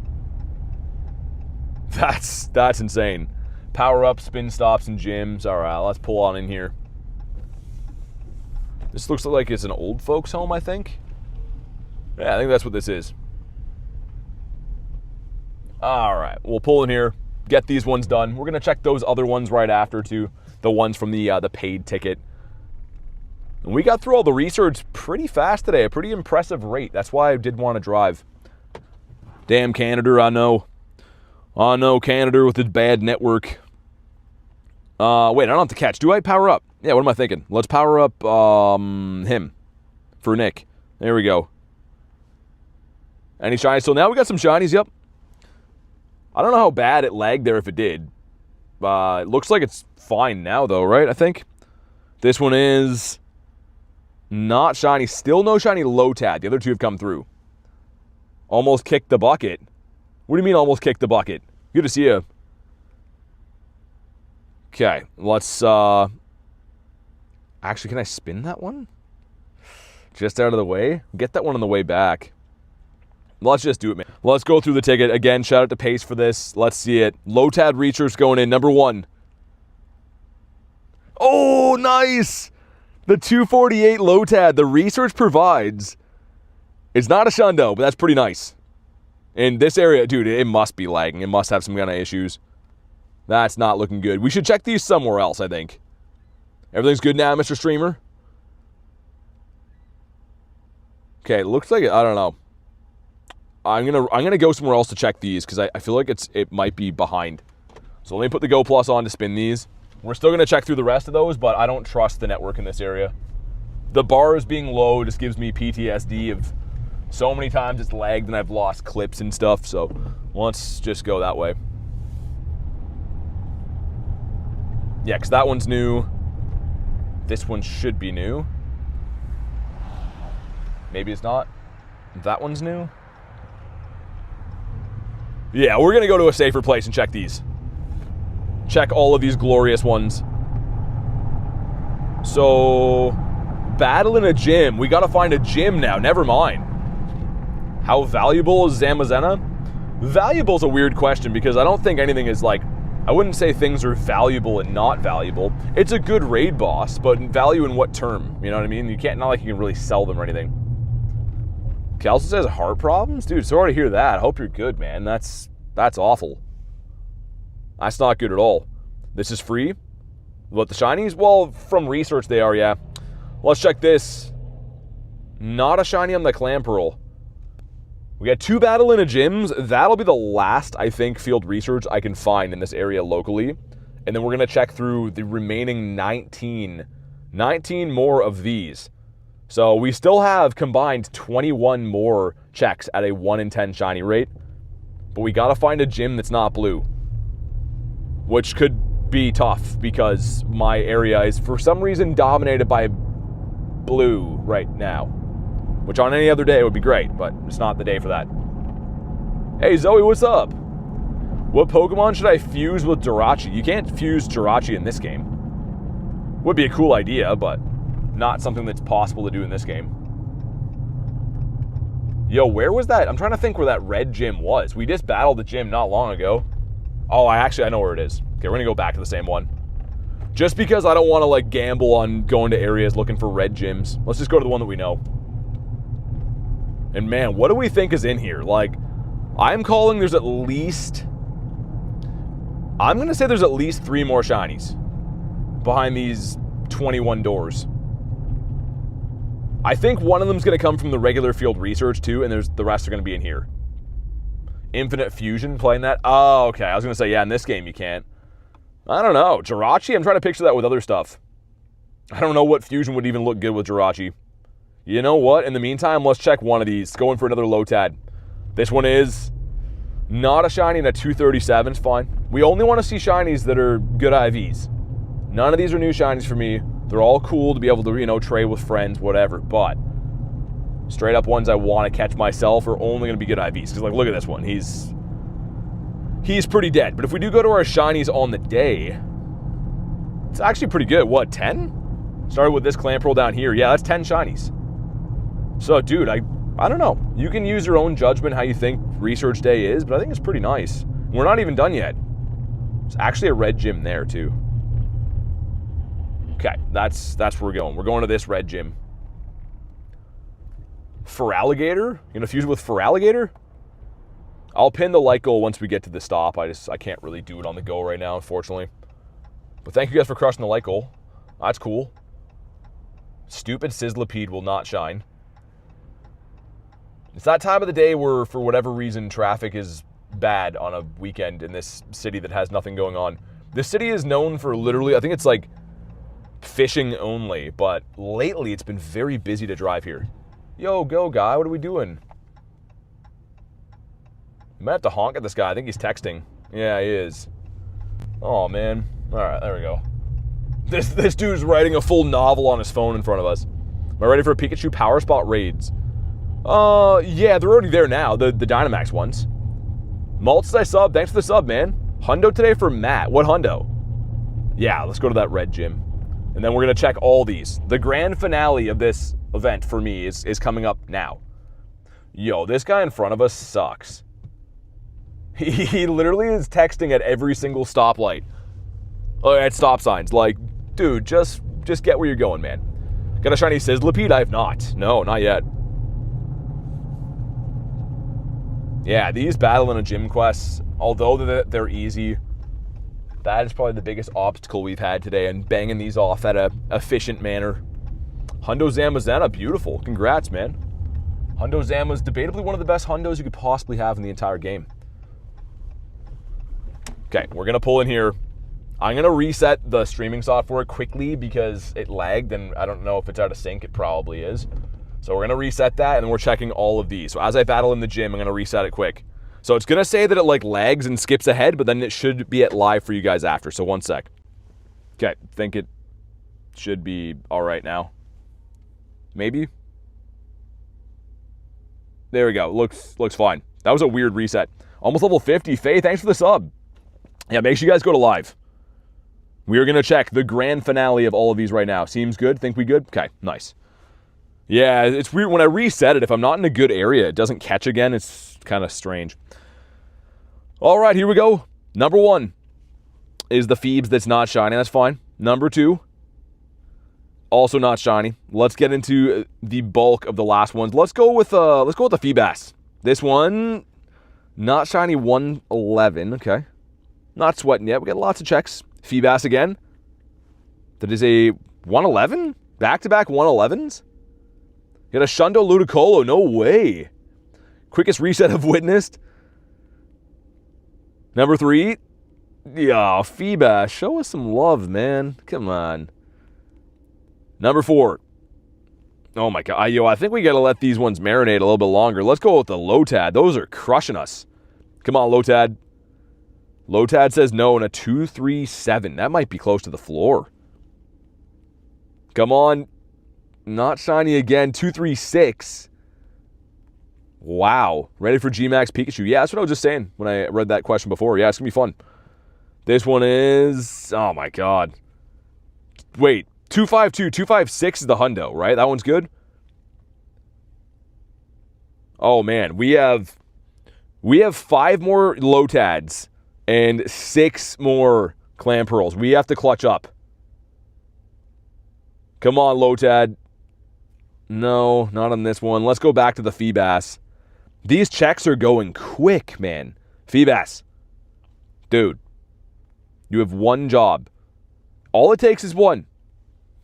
That's insane. Power up, spin stops, and gyms. All right, let's pull on in here. This looks like it's an old folks home, I think. Yeah, I think that's what this is. All right, we'll pull in here, get these ones done. We're gonna check those other ones right after too, the ones from the paid ticket. And we got through all the research pretty fast today, a pretty impressive rate. That's why I did want to drive. Damn Canada, I know. I know Canada with its bad network. Wait, I don't have to catch. Do I power up? Yeah, what am I thinking? Let's power up him for Nick. There we go. Any shinies? So now we got some shinies, yep. I don't know how bad it lagged there if it did. It looks like it's fine now though, right? I think. This one is not shiny. Still no shiny Lotad. The other two have come through. Almost kicked the bucket. What do you mean almost kicked the bucket? Good to see you. Okay, let's actually, can I spin that one? Just out of the way? Get that one on the way back. Let's just do it, man. Let's go through the ticket. Again, shout out to Pace for this. Let's see it. Lotad research going in, number 1. Oh, nice! The 248 Lotad, the research provides. It's not a shundo, but that's pretty nice. In this area, dude, it must be lagging. It must have some kind of issues. That's not looking good. We should check these somewhere else, I think. Everything's good now, Mr. Streamer? Okay, looks like it. I don't know. I'm gonna go somewhere else to check these because I feel like it might be behind. So let me put the Go Plus on to spin these. We're still gonna check through the rest of those, but I don't trust the network in this area. The bars being low just gives me PTSD of so many times it's lagged and I've lost clips and stuff. So let's just go that way. Yeah, because that one's new. This one should be new. Maybe it's not. That one's new. Yeah, we're going to go to a safer place and check these. Check all of these glorious ones. So, battle in a gym. We got to find a gym now. Never mind. How valuable is Zamazenta? Valuable is a weird question because I don't think anything is like... I wouldn't say things are valuable and not valuable. It's a good raid boss, but value in what term? You know what I mean? You can't, not like you can really sell them or anything. Kelso says heart problems? Dude, sorry to hear that. I hope you're good, man. That's awful. That's not good at all. This is free? What, the shinies? Well, from research they are, yeah. Let's check this. Not a shiny on the Clamperl. We got 2 battle in a gyms. That'll be the last, I think, field research I can find in this area locally. And then we're going to check through the remaining 19 more of these. So we still have combined 21 more checks at a 1 in 10 shiny rate. But we got to find a gym that's not blue. Which could be tough because my area is for some reason dominated by blue right now. Which on any other day would be great, but it's not the day for that. Hey Zoe, what's up? What Pokemon should I fuse with Jirachi? You can't fuse Jirachi in this game. Would be a cool idea, but not something that's possible to do in this game. Yo, where was that? I'm trying to think where that red gym was. We just battled the gym not long ago. Oh, I know where it is. Okay, we're gonna go back to the same one. Just because I don't want to like gamble on going to areas looking for red gyms. Let's just go to the one that we know. And man, what do we think is in here? Like, I'm calling there's at least... I'm gonna say there's at least 3 more shinies behind these 21 doors. I think one of them's going to come from the regular field research too, and the rest are going to be in here. Infinite Fusion, playing that? Oh, okay. I was going to say, yeah, in this game you can't. I don't know. Jirachi? I'm trying to picture that with other stuff. I don't know what fusion would even look good with Jirachi. You know what? In the meantime, let's check one of these. Going for another Lotad. This one is not a shiny and a 237. It's fine. We only want to see shinies that are good IVs. None of these are new shinies for me. They're all cool to be able to, you know, trade with friends, whatever. But straight up ones I want to catch myself are only going to be good IVs. Because, like, look at this one. He's pretty dead. But if we do go to our shinies on the day, it's actually pretty good. What, 10? Started with this Clamperl down here. Yeah, that's 10 shinies. So, dude, I don't know. You can use your own judgment how you think Research Day is, but I think it's pretty nice. We're not even done yet. There's actually a red gym there, too. Okay, that's where we're going. We're going to this red gym. Feraligatr? You gonna fuse it with Feraligatr? I'll pin the like goal once we get to the stop. I can't really do it on the go right now, unfortunately. But thank you guys for crushing the like goal. That's cool. Stupid Sizzlipede will not shine. It's that time of the day where, for whatever reason, traffic is bad on a weekend in this city that has nothing going on. This city is known for literally, I think it's like fishing only, but lately it's been very busy to drive here. Yo, go guy, what are we doing? You might have to honk at this guy. I think he's texting. Yeah, he is. Oh man. Alright, there we go. This dude's writing a full novel on his phone in front of us. Am I ready for Pikachu Power Spot raids? Yeah, they're already there now, the Dynamax ones. Maltz, I sub. Thanks for the sub, man. Hundo today for Matt. What hundo? Yeah, let's go to that red gym. And then we're going to check all these. The grand finale of this event for me is coming up now. Yo, this guy in front of us sucks. He literally is texting at every single stoplight. At stop signs. Like, dude, just get where you're going, man. Got a shiny Sizzlipede? I have not. No, not yet. Yeah, these battle in a gym quests, although they're easy, that is probably the biggest obstacle we've had today, and banging these off at a efficient manner. Hundo Zamazenta, beautiful. Congrats, man. Hundo Zama's debatably one of the best hundos you could possibly have in the entire game. Okay, we're going to pull in here. I'm going to reset the streaming software quickly because it lagged, and I don't know if it's out of sync. It probably is. So we're going to reset that, and then we're checking all of these. So as I battle in the gym, I'm going to reset it quick. So it's going to say that it like lags and skips ahead, but then it should be at live for you guys after. So 1 sec. Okay, think it should be all right now. Maybe. There we go. Looks fine. That was a weird reset. Almost level 50. Faye, thanks for the sub. Yeah, make sure you guys go to live. We are going to check the grand finale of all of these right now. Seems good? Think we good? Okay, nice. Yeah, it's weird. When I reset it, if I'm not in a good area, it doesn't catch again. It's kind of strange. All right, here we go. Number 1 is the Feebas that's not shiny. That's fine. Number 2, also not shiny. Let's get into the bulk of the last ones. Let's go with the Feebas. This one, not shiny, 111. Okay, not sweating yet. We got lots of checks. Feebas again. That is a 111. Back-to-back 111s. Got a Shundo Ludicolo. No way. Quickest reset I've witnessed. Number 3. Yeah, Feebas. Show us some love, man. Come on. Number 4. Oh my god. Yo, I think we got to let these ones marinate a little bit longer. Let's go with the Lotad. Those are crushing us. Come on, Lotad. Lotad says no in a 237. That might be close to the floor. Come on. Not shiny again. 236. Wow. Ready for G-Max Pikachu? Yeah, that's what I was just saying when I read that question before. Yeah, it's going to be fun. This one is... Oh, my God. Wait. 252. 256 is the hundo, right? That one's good? Oh, man. We have 5 more Lotads and 6 more Clamperls. We have to clutch up. Come on, Lotad. No, not on this one. Let's go back to the Feebas. These checks are going quick, man. Feebas. Dude. You have one job. All it takes is one.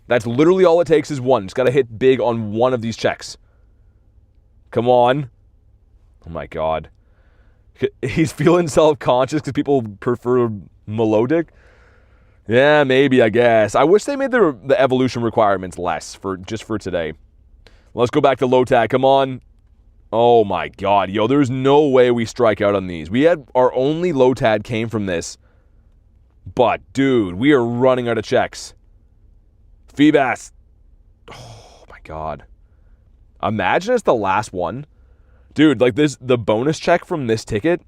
That's literally all it takes is one. Just got to hit big on one of these checks. Come on. Oh, my God. He's feeling self-conscious because people prefer melodic. Yeah, maybe, I guess. I wish they made the evolution requirements less just for today. Let's go back to Lotad. Come on. Oh, my God. Yo, there's no way we strike out on these. We had our only Lotad came from this But, dude, we are running out of checks. Feebas. Oh, my God. Imagine it's the last one. Dude, like this, the bonus check from this ticket,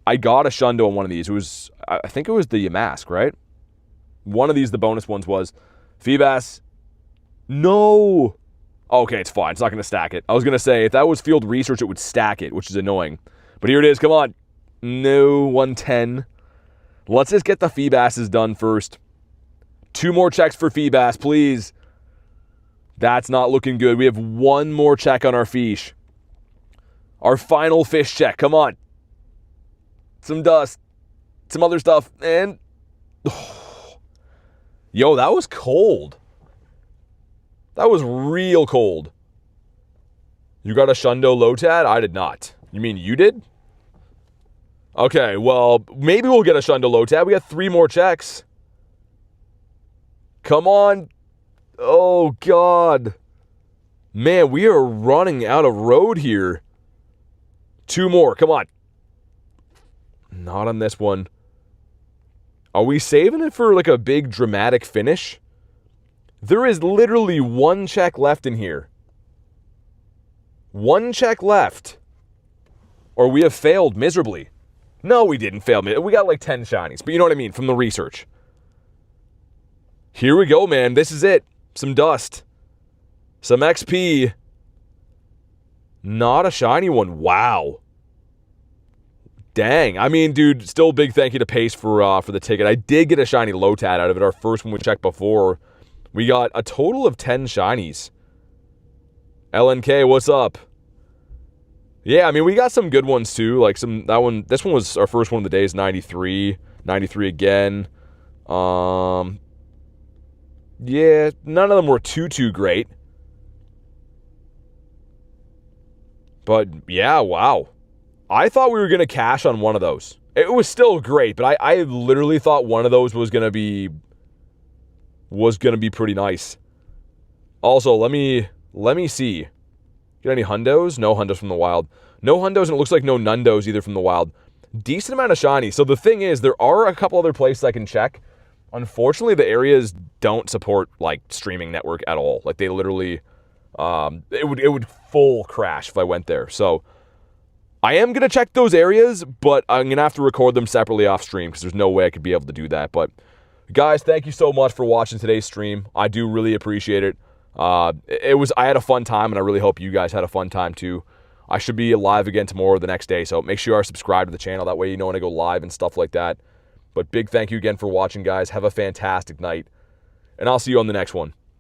I got a shundo on one of these. It was, I think it was the Yamask, right? One of these, the bonus ones was Feebas. No. Okay, it's fine. It's not going to stack it. I was going to say, if that was field research, it would stack it, which is annoying. But here it is. Come on. No, 110. Let's just get the Feebases done first. 2 more checks for Feebas, please. That's not looking good. We have 1 more check on our fish. Our final fish check. Come on. Some dust. Some other stuff. And... oh. Yo, that was cold. That was real cold. You got a shundo Lotad? I did not. You mean you did? Okay, well, maybe we'll get a shundo Lotad. We got 3 more checks. Come on. Oh, God. Man, we are running out of road here. 2 more. Come on. Not on this one. Are we saving it for like a big dramatic finish? There is literally 1 check left in here. 1 check left. Or we have failed miserably. No, we didn't fail. We got like 10 shinies. But you know what I mean? From the research. Here we go, man. This is it. Some dust. Some XP. Not a shiny one. Wow. Dang. I mean, dude, still big thank you to Pace for the ticket. I did get a shiny Lotad out of it. Our first one we checked before. We got a total of 10 shinies. LNK, what's up? Yeah, I mean, we got some good ones too. Like this one was our first one of the day, is 93. 93 again. Yeah, none of them were too great. But yeah, wow. I thought we were going to cash on one of those. It was still great, but I literally thought one of those was going to be pretty nice. Also, let me see. Get any hundos? No hundos from the wild. No hundos, and it looks like no nundos either from the wild. Decent amount of shiny. So the thing is, there are a couple other places I can check. Unfortunately, the areas don't support like streaming network at all. Like they literally, it would full crash if I went there. So I am gonna check those areas, but I'm gonna have to record them separately off stream because there's no way I could be able to do that. But guys, thank you so much for watching today's stream. I do really appreciate it. I had a fun time, and I really hope you guys had a fun time too. I should be live again tomorrow or the next day, so make sure you are subscribed to the channel. That way you know when I go live and stuff like that. But big thank you again for watching, guys. Have a fantastic night, and I'll see you on the next one.